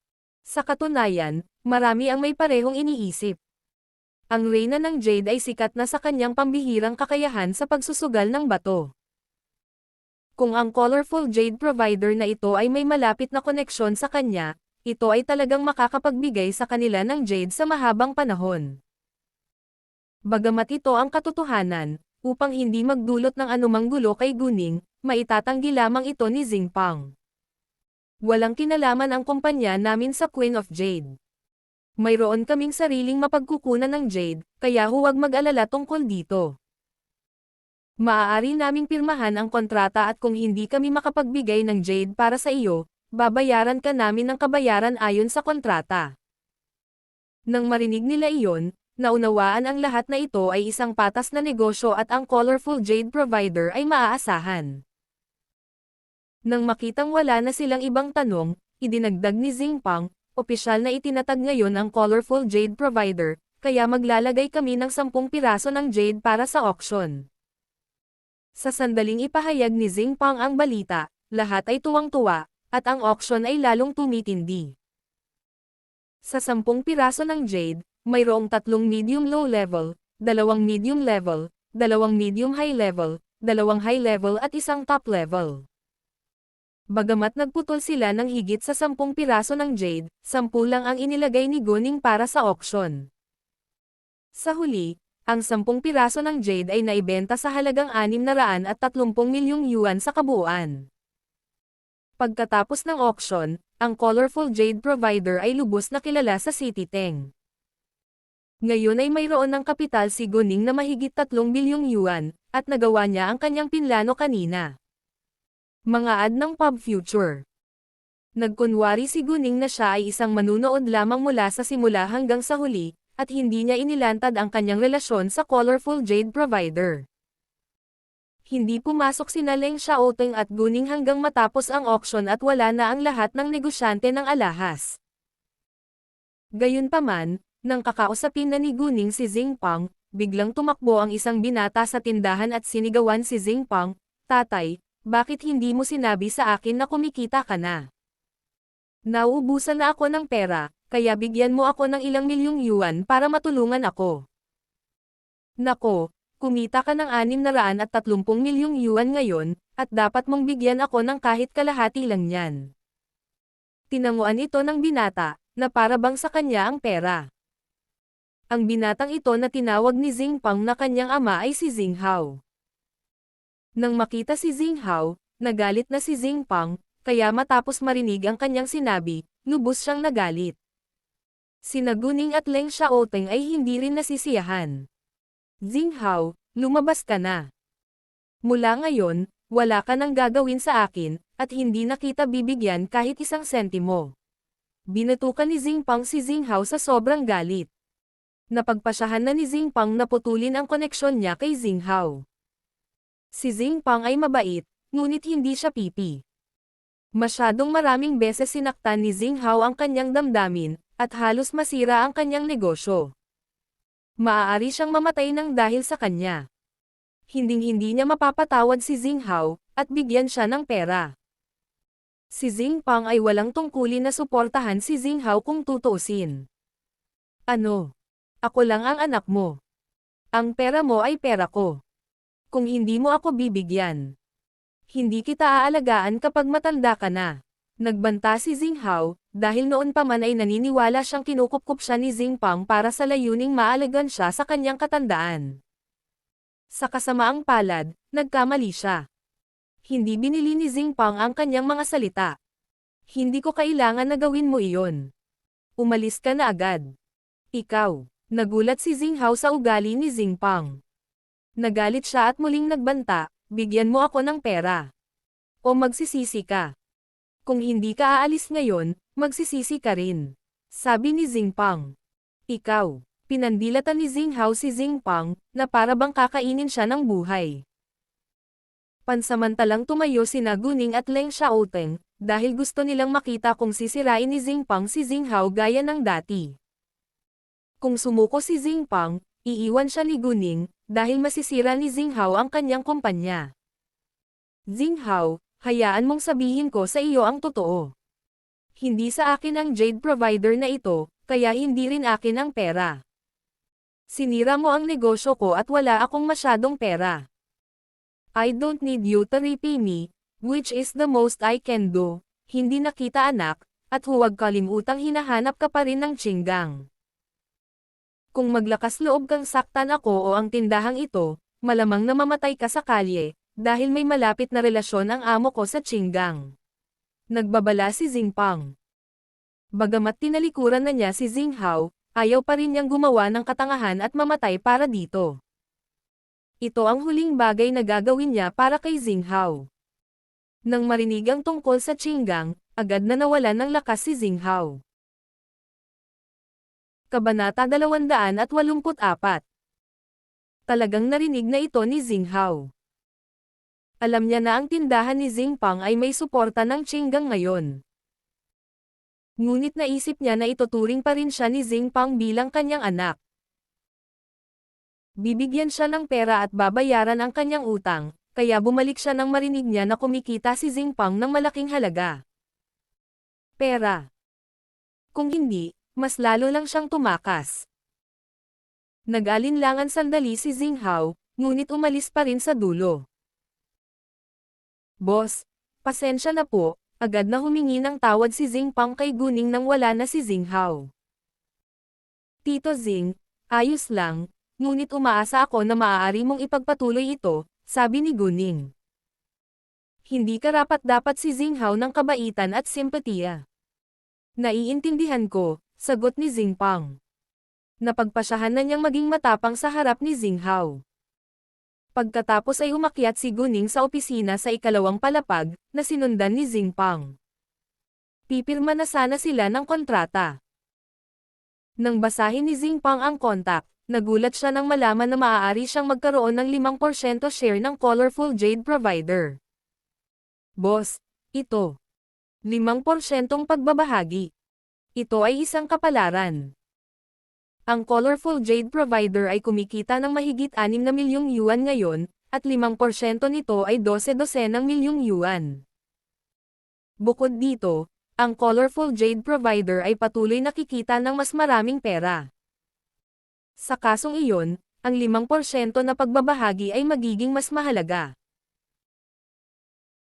Sa katunayan, marami ang may parehong iniisip. Ang Reyna ng Jade ay sikat na sa kanyang pambihirang kakayahan sa pagsusugal ng bato. Kung ang Colorful Jade provider na ito ay may malapit na koneksyon sa kanya, ito ay talagang makakapagbigay sa kanila ng jade sa mahabang panahon. Bagamat ito ang katotohanan, upang hindi magdulot ng anumang gulo kay Guning, maitatanggi lamang ito ni Xingpang. Walang kinalaman ang kumpanya namin sa Queen of Jade. Mayroon kaming sariling mapagkukunan ng jade, kaya huwag mag-alala tungkol dito. Maaari naming pirmahan ang kontrata at kung hindi kami makapagbigay ng jade para sa iyo, babayaran ka namin ng kabayaran ayon sa kontrata. Nang marinig nila iyon, naunawaan ang lahat na ito ay isang patas na negosyo at ang Colorful Jade provider ay maaasahan. Nang makitang wala na silang ibang tanong, idinagdag ni Xingpang, opisyal na itinatag ngayon ang Colorful Jade provider, kaya maglalagay kami ng 10 piraso ng jade para sa auction. Sa sandaling ipahayag ni Xingpang ang balita, lahat ay tuwang-tuwa, at ang auction ay lalong tumitindi. Sa 10 piraso ng jade, mayroong 3 medium-low level, 2 medium level, 2 medium-high level, 2 high level at 1 top level. Bagamat nagputol sila ng higit sa 10 piraso ng jade, 10 lang ang inilagay ni Guning para sa auction. Sa huli, ang 10 piraso ng jade ay naibenta sa halagang 630 milyong yuan sa kabuuan. Pagkatapos ng auction, ang Colorful Jade provider ay lubos na kilala sa City Teng. Ngayon ay mayroon ng kapital si Guning na mahigit 3 bilyong yuan, at nagawa niya ang kanyang pinlano kanina. Mga ad ng Pub Future. Nagkunwari si Guning na siya ay isang manunood lamang mula sa simula hanggang sa huli, at hindi niya inilantad ang kanyang relasyon sa Colorful Jade provider. Hindi pumasok sina Leng Xiaoteng at Guning hanggang matapos ang auction at wala na ang lahat ng negosyante ng alahas. Gayunpaman, nang kakausapin na ni Guning si Xingpang, biglang tumakbo ang isang binata sa tindahan at sinigawan si Xingpang, "Tatay, bakit hindi mo sinabi sa akin na kumikita ka na? Nauubusan na ako ng pera, kaya bigyan mo ako ng ilang milyong yuan para matulungan ako." "Nako, kumita ka ng 630 milyong yuan ngayon, at dapat mong bigyan ako ng kahit kalahati lang yan." Tinanguan ito ng binata, na para bang sa kanya ang pera. Ang binatang ito na tinawag ni Xingpang na kanyang ama ay si Xinghao. Nang makita si Xinghao, nagalit na si Xingpang, kaya matapos marinig ang kanyang sinabi, lubos siyang nagalit. Sina Guning at Leng Xiaoteng ay hindi rin nasisiyahan. Jinghao, lumabas ka na. Mula ngayon, wala ka nang gagawin sa akin, at hindi na kita bibigyan kahit isang sentimo. Binatukan ni Jinpang si Jinghao sa sobrang galit. Napagpasyahan na ni Jinpang na putulin ang koneksyon niya kay Jinghao. Si Jinpang ay mabait, ngunit hindi siya pipi. Masyadong maraming beses sinaktan ni Jinghao ang kanyang damdamin, at halos masira ang kanyang negosyo. Maaari siyang mamatay ng dahil sa kanya. Hinding-hindi niya mapapatawad si Jinghao, at bigyan siya ng pera. Si Jinpang ay walang tungkulin na suportahan si Jinghao kung tutuusin. Ano? Ako lang ang anak mo. Ang pera mo ay pera ko. Kung hindi mo ako bibigyan, hindi kita aalagaan kapag matanda ka na. Nagbanta si Jinghao, dahil noon pa man ay naniniwala siyang kinukupkup siya ni Jinpang para sa layuning maalagan siya sa kanyang katandaan. Sa kasamaang palad, nagkamali siya. Hindi binili ni Jinpang ang kanyang mga salita. Hindi ko kailangan na gawin mo iyon. Umalis ka na agad. Ikaw. Nagulat si Jinghao sa ugali ni Jinpang. Nagalit siya at muling nagbanta, bigyan mo ako ng pera. O magsisisi ka. Kung hindi ka aalis ngayon, magsisisi ka rin. Sabi ni Jinpang. Ikaw. Pinandilatan ni Jinghao si Jinpang, na para bang kakainin siya ng buhay. Pansamantalang tumayo sina Guning at Leng Xiaoteng, dahil gusto nilang makita kung sisirain ni Jinpang si Jinghao gaya ng dati. Kung sumuko si Jinpang, iiwan siya ni Guning, dahil masisira ni Jinghao ang kanyang kumpanya. Jinghao, hayaan mong sabihin ko sa iyo ang totoo. Hindi sa akin ang jade provider na ito, kaya hindi rin akin ang pera. Sinira mo ang negosyo ko at wala akong masyadong pera. I don't need you to repay me, which is the most I can do. Hindi na kita anak, at huwag kalimutang hinahanap ka pa rin ng tiyanggang. Kung maglakas loob kang saktan ako o ang tindahang ito, malamang namamatay ka sa kalye, dahil may malapit na relasyon ang amo ko sa tiyanggang. Nagbabala si Jinpang. Bagamat tinalikuran na niya si Jinghao, ayaw pa rin niyang gumawa ng katangahan at mamatay para dito. Ito ang huling bagay na gagawin niya para kay Jinghao. Nang marinig ang tungkol sa tiyanggang, agad na nawalan ng lakas si Jinghao. Kabanata 284. Talagang narinig na ito ni Jinghao. Alam niya na ang tindahan ni Jinpang ay may suporta ng tiyanggang ngayon. Ngunit naisip niya na ituturing pa rin siya ni Jinpang bilang kanyang anak. Bibigyan siya ng pera at babayaran ang kanyang utang, kaya bumalik siya nang marinig niya na kumikita si Jinpang ng malaking halaga. Pera. Kung hindi, mas lalo lang siyang tumakas. Nag-alinlangan sandali si Jinghao, ngunit umalis pa rin sa dulo. Boss, pasensya na po, agad na humingi ng tawad si Jinpang kay Guning nang wala na si Jinghao. Tito Jing, ayos lang, ngunit umaasa ako na maaari mong ipagpatuloy ito, sabi ni Guning. Hindi karapat-dapat si Jinghao ng kabaitan at simpatiya. Naiintindihan ko, sagot ni Jinpang. Napagpasyahan na niyang maging matapang sa harap ni Jinghao. Pagkatapos ay umakyat si Guning sa opisina sa ikalawang palapag, na sinundan ni Jinpang. Pipirma na sana sila ng kontrata. Nang basahin ni Jinpang ang kontak, nagulat siya nang malaman na maaari siyang magkaroon ng 5% share ng Colorful Jade Provider. Boss, ito. 5% pagbabahagi. Ito ay isang kapalaran. Ang Colorful Jade Provider ay kumikita ng mahigit 6 na milyong yuan ngayon, at 5% nito ay 12 ng milyong yuan. Bukod dito, ang Colorful Jade Provider ay patuloy nakikita ng mas maraming pera. Sa kasong iyon, ang 5% na pagbabahagi ay magiging mas mahalaga.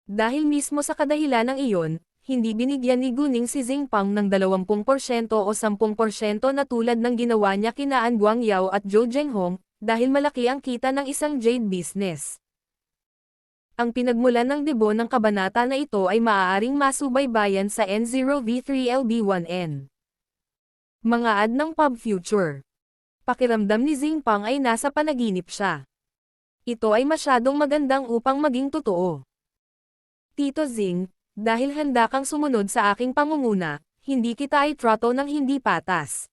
Dahil mismo sa kadahilan ng iyon, hindi binigyan ni Guning si Jinpang ng 20% o 10% na tulad ng ginawa niya kina An Guangyao at Zhou Zhenghong, dahil malaki ang kita ng isang jade business. Ang pinagmulan ng debo ng kabanata na ito ay maaaring masubaybayan sa N0V3LB1N. Mga ad ng Pub Future. Pakiramdam ni Xingpang ay nasa panaginip siya. Ito ay masyadong magandang upang maging totoo. Tito Xing, dahil handa kang sumunod sa aking pangunguna, hindi kita itrato ng hindi patas.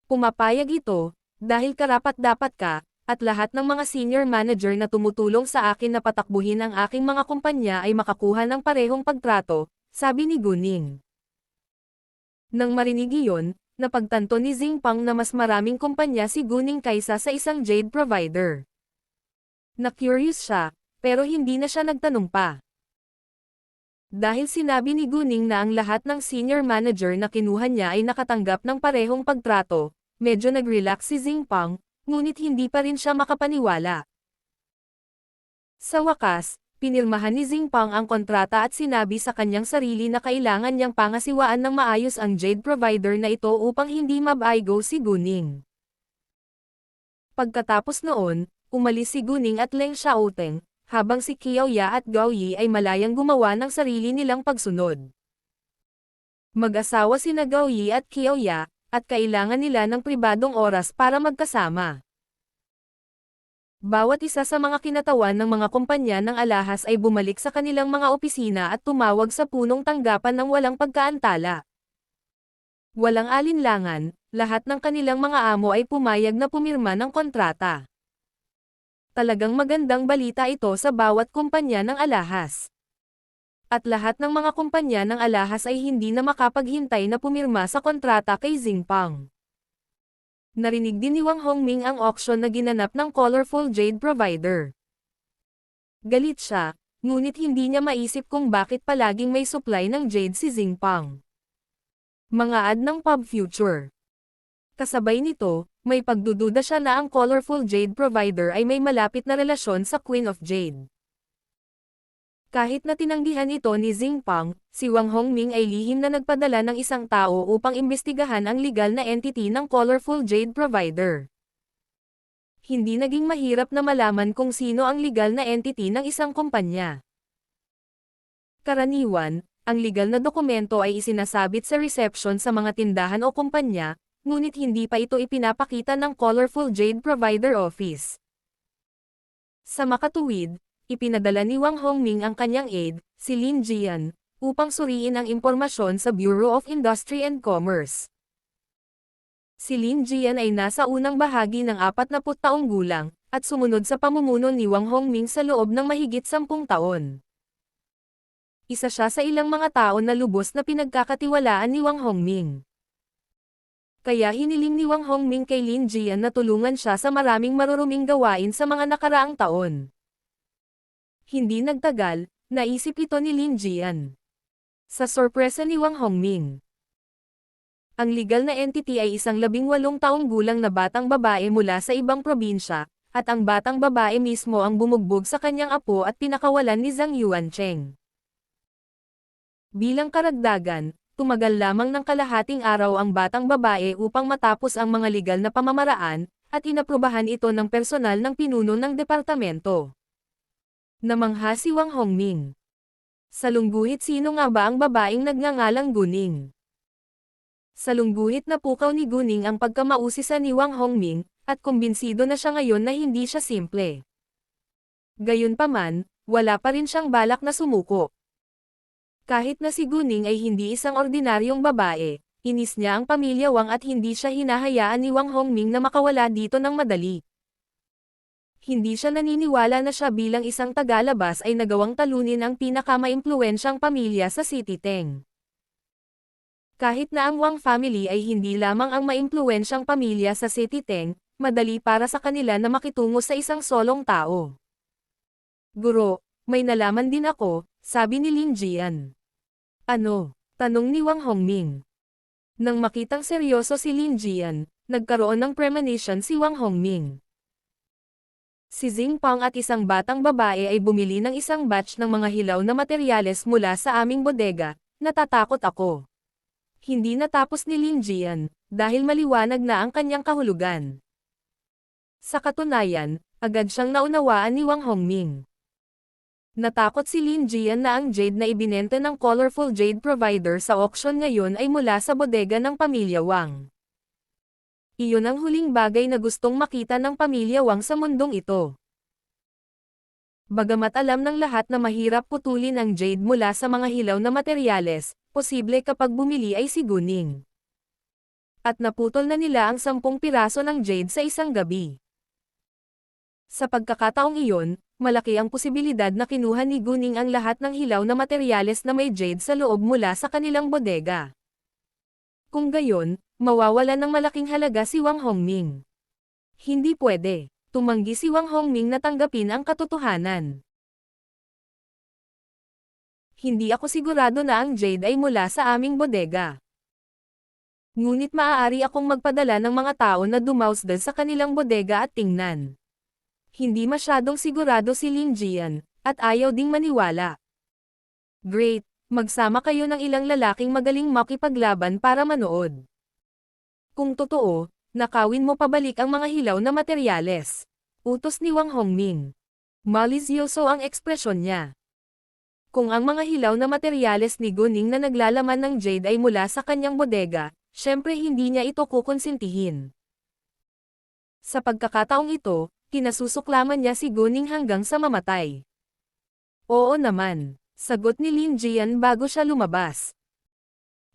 Pumapayag ito, dahil karapat-dapat ka, at lahat ng mga senior manager na tumutulong sa akin na patakbuhin ang aking mga kumpanya ay makakuha ng parehong pagtrato, sabi ni Guning. Nang marinig iyon, napagtanto ni Xingpang na mas maraming kumpanya si Guning kaysa sa isang jade provider. Na-curious siya, pero hindi na siya nagtanong pa. Dahil sinabi ni Guning na ang lahat ng senior manager na kinuha niya ay nakatanggap ng parehong pagtrato, medyo nag-relax si Xingpang, ngunit hindi pa rin siya makapaniwala. Sa wakas, pinirmahan ni Xingpang ang kontrata at sinabi sa kanyang sarili na kailangan niyang pangasiwaan ng maayos ang jade provider na ito upang hindi mabaigo si Guning. Pagkatapos noon, umalis si Guning at Leng Xiaoteng, habang si Qiaoya at Gao Yi ay malayang gumawa ng sarili nilang pagsunod. Mag-asawa sina Gao Yi at Qiaoya, at kailangan nila ng pribadong oras para magkasama. Bawat isa sa mga kinatawan ng mga kumpanya ng alahas ay bumalik sa kanilang mga opisina at tumawag sa punong tanggapan ng walang pagkaantala. Walang alinlangan, lahat ng kanilang mga amo ay pumayag na pumirma ng kontrata. Talagang magandang balita ito sa bawat kumpanya ng alahas. At lahat ng mga kumpanya ng alahas ay hindi na makapaghintay na pumirma sa kontrata kay Xingpang. Narinig din ni Wang Hongming ang auction na ginanap ng Colorful Jade Provider. Galit siya, ngunit hindi niya maisip kung bakit palaging may supply ng jade si Xingpang. Mga ad ng pub future. Kasabay nito, may pagdududa siya na ang Colorful Jade Provider ay may malapit na relasyon sa Queen of Jade. Kahit na tinanggihan ito ni Xingpang, si Wang Hongming ay lihim na nagpadala ng isang tao upang imbestigahan ang legal na entity ng Colorful Jade Provider. Hindi naging mahirap na malaman kung sino ang legal na entity ng isang kumpanya. Karaniwan, ang legal na dokumento ay isinasabit sa reception sa mga tindahan o kumpanya, ngunit hindi pa ito ipinapakita ng Colorful Jade Provider Office. Sa makatuwid, ipinadala ni Wang Hongming ang kanyang aide, si Lin Jian, upang suriin ang impormasyon sa Bureau of Industry and Commerce. Si Lin Jian ay nasa unang bahagi ng 40 taong gulang, at sumunod sa pamumuno ni Wang Hongming sa loob ng mahigit 10 taon. Isa siya sa ilang mga tao na lubos na pinagkakatiwalaan ni Wang Hongming. Kaya hiniling ni Wang Hongming kay Lin Jian na tulungan siya sa maraming maruruming gawain sa mga nakaraang taon. Hindi nagtagal, naisip ito ni Lin Jian. Sa sorpresa ni Wang Hongming. Ang legal na entity ay isang 18 taong gulang na batang babae mula sa ibang probinsya, at ang batang babae mismo ang bumugbog sa kanyang apo at pinakawalan ni Zhang Yuancheng. Bilang karagdagan, tumagal lamang ng kalahating araw ang batang babae upang matapos ang mga legal na pamamaraan, at inaprubahan ito ng personal ng pinuno ng departamento. Namangha si Wang Hongming. Sa lungguhit, sino nga ba ang babaeng nagngangalang Guning? Sa lungguhit napukaw ni Guning ang pagkamausisa ni Wang Hongming, at kumbinsido na siya ngayon na hindi siya simple. Gayunpaman, wala pa rin siyang balak na sumuko. Kahit na si Guning ay hindi isang ordinaryong babae, inis niya ang pamilya Wang at hindi siya hinahayaan ni Wang Hongming na makawala dito ng madali. Hindi siya naniniwala na siya bilang isang tagalabas ay nagawang talunin ang pinakamaimpluwensyang pamilya sa City Teng. Kahit na ang Wang family ay hindi lamang ang maimpluwensyang pamilya sa City Teng, madali para sa kanila na makitungo sa isang solong tao. Guro, may nalaman din ako, sabi ni Lin Jian. Ano? Tanong ni Wang Hongming. Nang makitang seryoso si Lin Jian, nagkaroon ng premonition si Wang Hongming. Si Xingpang at isang batang babae ay bumili ng isang batch ng mga hilaw na materyales mula sa aming bodega, natatakot ako. Hindi natapos ni Lin Jian, dahil maliwanag na ang kanyang kahulugan. Sa katunayan, agad siyang naunawaan ni Wang Hongming. Natakot si Lin Jian na ang jade na ibinenta ng Colorful Jade Provider sa auction ngayon ay mula sa bodega ng pamilya Wang. Iyon ang huling bagay na gustong makita ng pamilya Wang sa mundong ito. Bagamat alam ng lahat na mahirap putulin ang jade mula sa mga hilaw na materyales, posible kapag bumili ay si Guning. At naputol na nila ang 10 piraso ng jade sa isang gabi. Sa pagkakataong iyon, malaki ang posibilidad na kinuha ni Guning ang lahat ng hilaw na materyales na may jade sa loob mula sa kanilang bodega. Kung gayon, mawawalan ng malaking halaga si Wang Hongming. Hindi pwede. Tumanggi si Wang Hongming na tanggapin ang katotohanan. Hindi ako sigurado na ang jade ay mula sa aming bodega. Ngunit maaari akong magpadala ng mga tao na dumausdal sa kanilang bodega at tingnan. Hindi masyadong sigurado si Lin Jian, at ayaw ding maniwala. Great, magsama kayo ng ilang lalaking magaling makipaglaban para manood. Kung totoo, nakawin mo pabalik ang mga hilaw na materyales. Utos ni Wang Hongming. Malisyoso ang ekspresyon niya. Kung ang mga hilaw na materyales ni Guning na naglalaman ng jade ay mula sa kanyang bodega, syempre hindi niya ito kukonsintihin. Sa pagkakataong ito, kinasusuklaman niya si Guning hanggang sa mamatay. Oo naman, sagot ni Lin Jian bago siya lumabas.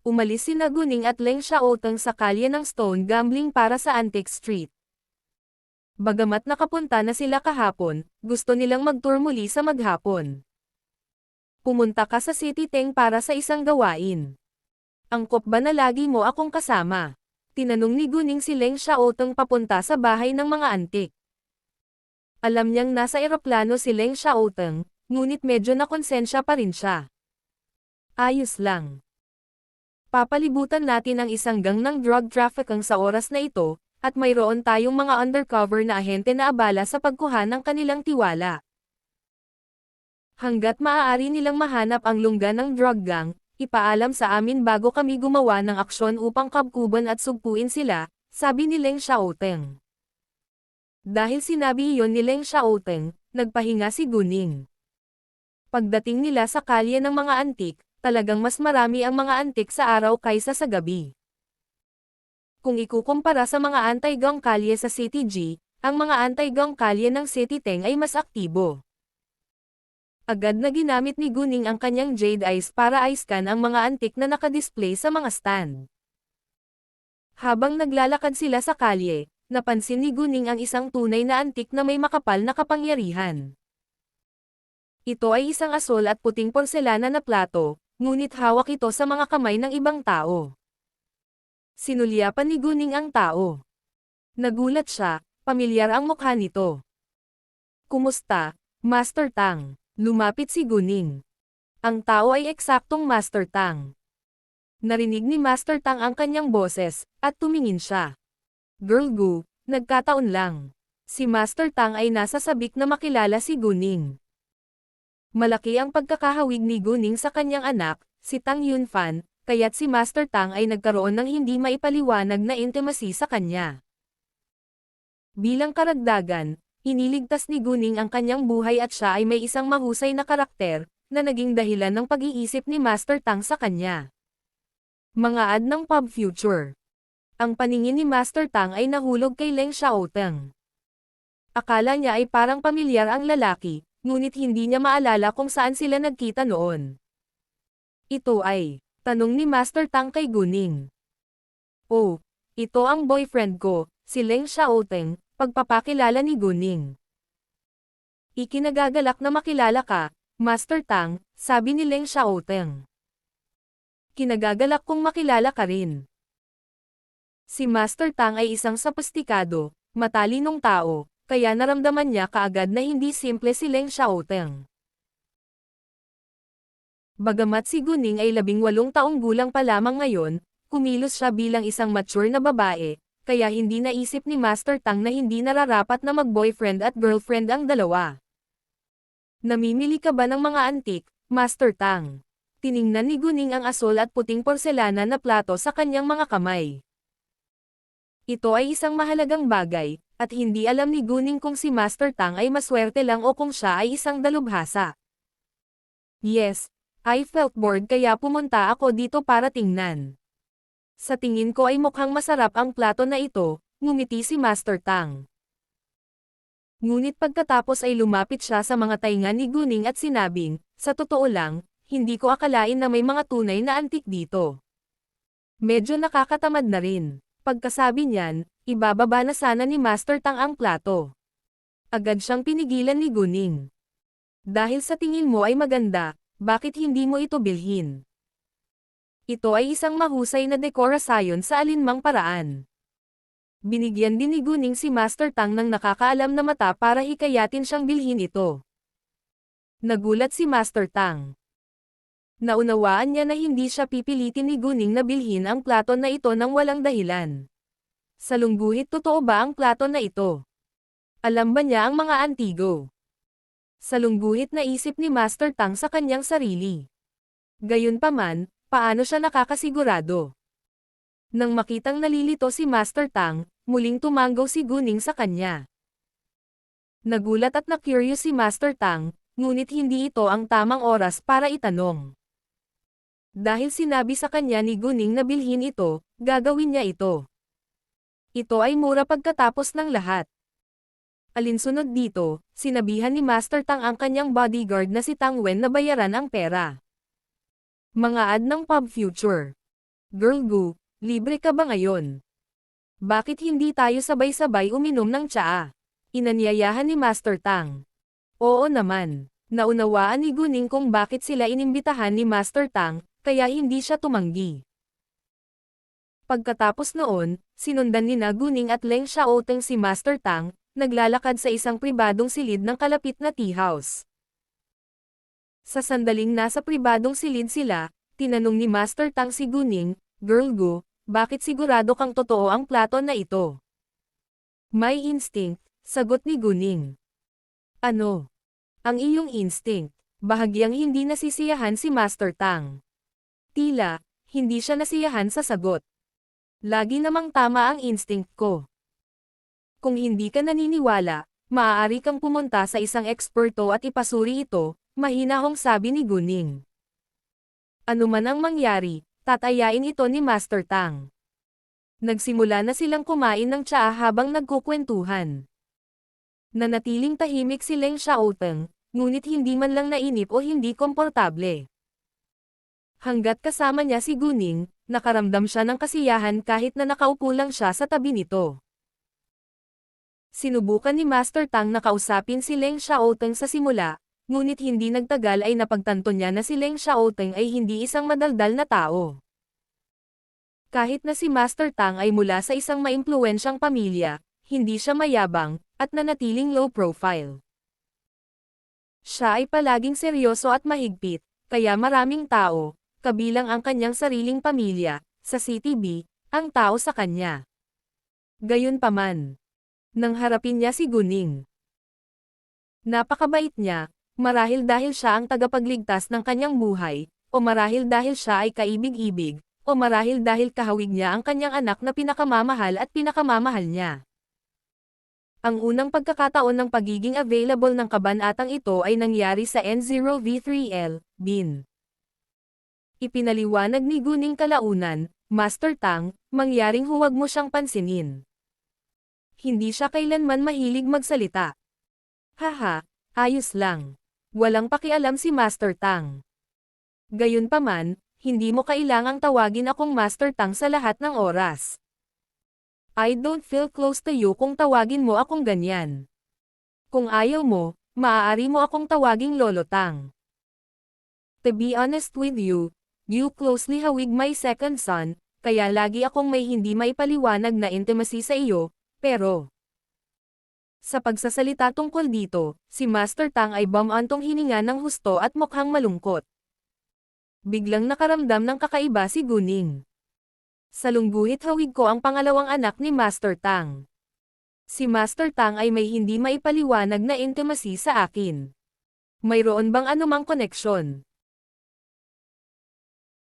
Umalis sina Guning at Leng Xiaoteng sa kalye ng Stone Gambling para sa Antique Street. Bagamat nakapunta na sila kahapon, gusto nilang mag-tour muli sa maghapon. Pumunta ka sa City Teng para sa isang gawain. Angkop ba na lagi mo akong kasama? Tinanong ni Guning si Leng Xiaoteng papunta sa bahay ng mga antik. Alam niyang nasa eroplano si Leng Xiaoteng, ngunit medyo nakonsensya pa rin siya. Ayos lang. Papalibutan natin ang isang gang ng drug trafficking sa oras na ito, at mayroon tayong mga undercover na ahente na abala sa pagkuha ng kanilang tiwala. Hanggat maaari nilang mahanap ang lungga ng drug gang, ipaalam sa amin bago kami gumawa ng aksyon upang kabkuban at sugpuin sila, sabi ni Leng Xiaoteng. Dahil sinabi iyon ni Leng Xiaoteng, nagpahinga si Guning. Pagdating nila sa kalye ng mga antik, talagang mas marami ang mga antik sa araw kaysa sa gabi. Kung ikukumpara sa mga anti-gang kalye sa City G, ang mga anti-gang kalye ng City Teng ay mas aktibo. Agad na ginamit ni Guning ang kanyang jade eyes para eyescan ang mga antik na nakadisplay sa mga stand. Habang naglalakad sila sa kalye, napansin ni Guning ang isang tunay na antik na may makapal na kapangyarihan. Ito ay isang asol at puting porselana na plato, ngunit hawak ito sa mga kamay ng ibang tao. Sinulyapan ni Guning ang tao. Nagulat siya, pamilyar ang mukha nito. Kumusta, Master Tang? Lumapit si Guning. Ang tao ay eksaktong Master Tang. Narinig ni Master Tang ang kanyang boses, at tumingin siya. Girl Gu, nagkataon lang. Si Master Tang ay nasa sabik na makilala si Guning. Malaki ang pagkakahawig ni Guning sa kanyang anak, si Tang Yunfan, kaya't si Master Tang ay nagkaroon ng hindi maipaliwanag na intimacy sa kanya. Bilang karagdagan, iniligtas ni Guning ang kanyang buhay at siya ay may isang mahusay na karakter, na naging dahilan ng pag-iisip ni Master Tang sa kanya. Mga ad ng pub future. Ang paningin ni Master Tang ay nahulog kay Leng Xiaoteng. Akala niya ay parang pamilyar ang lalaki, ngunit hindi niya maalala kung saan sila nagkita noon. Ito ay, tanong ni Master Tang kay Guning. Oh, ito ang boyfriend ko, si Leng Xiaoteng, pagpapakilala ni Guning. Ikinagagalak na makilala ka, Master Tang, sabi ni Leng Xiaoteng. Kinagagalak kong makilala ka rin. Si Master Tang ay isang sophisticado, matalinong tao, kaya naramdaman niya kaagad na hindi simple si Leng Xiaoteng. Bagamat si Guning ay 18 taong gulang pa lamang ngayon, kumilos siya bilang isang mature na babae, kaya hindi naisip ni Master Tang na hindi nararapat na mag-boyfriend at girlfriend ang dalawa. Namimili ka ba ng mga antik, Master Tang? Tiningnan ni Guning ang asol at puting porselana na plato sa kanyang mga kamay. Ito ay isang mahalagang bagay, at hindi alam ni Guning kung si Master Tang ay maswerte lang o kung siya ay isang dalubhasa. Yes, I felt bored kaya pumunta ako dito para tingnan. Sa tingin ko ay mukhang masarap ang plato na ito, ngumiti si Master Tang. Ngunit pagkatapos ay lumapit siya sa mga tainga ni Guning at sinabing, sa totoo lang, hindi ko akalain na may mga tunay na antik dito. Medyo nakakatamad na rin. Pagkasabi niyan, ibababa na sana ni Master Tang ang plato. Agad siyang pinigilan ni Guning. Dahil sa tingin mo ay maganda, bakit hindi mo ito bilhin? Ito ay isang mahusay na dekorasyon sa alinmang paraan. Binigyan din ni Guning si Master Tang ng nakakaalam na mata para hikayatin siyang bilhin ito. Nagulat si Master Tang. Naunawaan niya na hindi siya pipilitin ni Guning na bilhin ang plato na ito nang walang dahilan. Salungguhit, totoo ba ang plato na ito? Alam ba niya ang mga antigo? Salungguhit na isip ni Master Tang sa kanyang sarili. Gayunpaman, paano siya nakakasigurado? Nang makitang nalilito si Master Tang, muling tumanggaw si Guning sa kanya. Nagulat at na-curious si Master Tang, ngunit hindi ito ang tamang oras para itanong. Dahil sinabi sa kanya ni Guning na bilhin ito, gagawin niya ito. Ito ay mura pagkatapos ng lahat. Alinsunod dito, sinabihan ni Master Tang ang kanyang bodyguard na si Tang Wen na bayaran ang pera. Mga ad ng Pub Future. Girl Gu, libre ka ba ngayon? Bakit hindi tayo sabay-sabay uminom ng tsaa? Inanyayahan ni Master Tang. Oo naman. Naunawaan ni Guning kung bakit sila inimbitahan ni Master Tang, kaya hindi siya tumanggi. Pagkatapos noon, sinundan ni Guning at Leng Xiaoteng si Master Tang, naglalakad sa isang pribadong silid ng kalapit na tea house. Sa sandaling nasa pribadong silid sila, tinanong ni Master Tang si Guning, Girl Gu, bakit sigurado kang totoo ang plato na ito? My instinct, sagot ni Guning. Ano? Ang iyong instinct? Bahagyang hindi nasisiyahan si Master Tang. Tila, hindi siya nasiyahan sa sagot. Lagi namang tama ang instinct ko. Kung hindi ka naniniwala, maaari kang pumunta sa isang eksperto at ipasuri ito, mahinahong sabi ni Guning. Ano man ang mangyari, tatayain ito ni Master Tang. Nagsimula na silang kumain ng tsaa habang nagkukwentuhan. Nanatiling tahimik si Leng Xiaoteng, ngunit hindi man lang nainip o hindi komportable. Hanggat kasama niya si Guning, nakaramdam siya ng kasiyahan kahit na nakaupo lang siya sa tabi nito. Sinubukan ni Master Tang na kausapin si Leng Xiaoteng sa simula, ngunit hindi nagtagal ay napagtanto niya na si Leng Xiaoteng ay hindi isang madaldal na tao. Kahit na si Master Tang ay mula sa isang maimpluwensyang pamilya, hindi siya mayabang, at nanatiling low profile. Siya ay palaging seryoso at mahigpit, kaya maraming tao, kabilang ang kanyang sariling pamilya, sa CTB, ang tao sa kanya. Gayunpaman, nang harapin niya si Guning. Napakabait niya, marahil dahil siya ang tagapagligtas ng kanyang buhay, o marahil dahil siya ay kaibig-ibig, o marahil dahil kahawig niya ang kanyang anak na pinakamamahal at pinakamamahal niya. Ang unang pagkakataon ng pagiging available ng kabanatang ito ay nangyari sa N0V3L, Bin. Ipinaliwanag ni Guning kalaunan, Master Tang, mangyaring huwag mo siyang pansinin. Hindi siya kailanman mahilig magsalita. Haha, ayos lang. Walang pakialam si Master Tang. Gayunpaman, hindi mo kailangang tawagin akong Master Tang sa lahat ng oras. I don't feel close to you kung tawagin mo akong ganyan. Kung ayaw mo, maaari mo akong tawaging Lolo Tang. To be honest with you, you closely hawig my second son, kaya lagi akong may hindi maipaliwanag na intimacy sa iyo, pero... Sa pagsasalita tungkol dito, si Master Tang ay bumantong hininga ng husto at mukhang malungkot. Biglang nakaramdam ng kakaiba si Guning. Salungguhit hawig ko ang pangalawang anak ni Master Tang. Si Master Tang ay may hindi maipaliwanag na intimacy sa akin. Mayroon bang anumang koneksyon?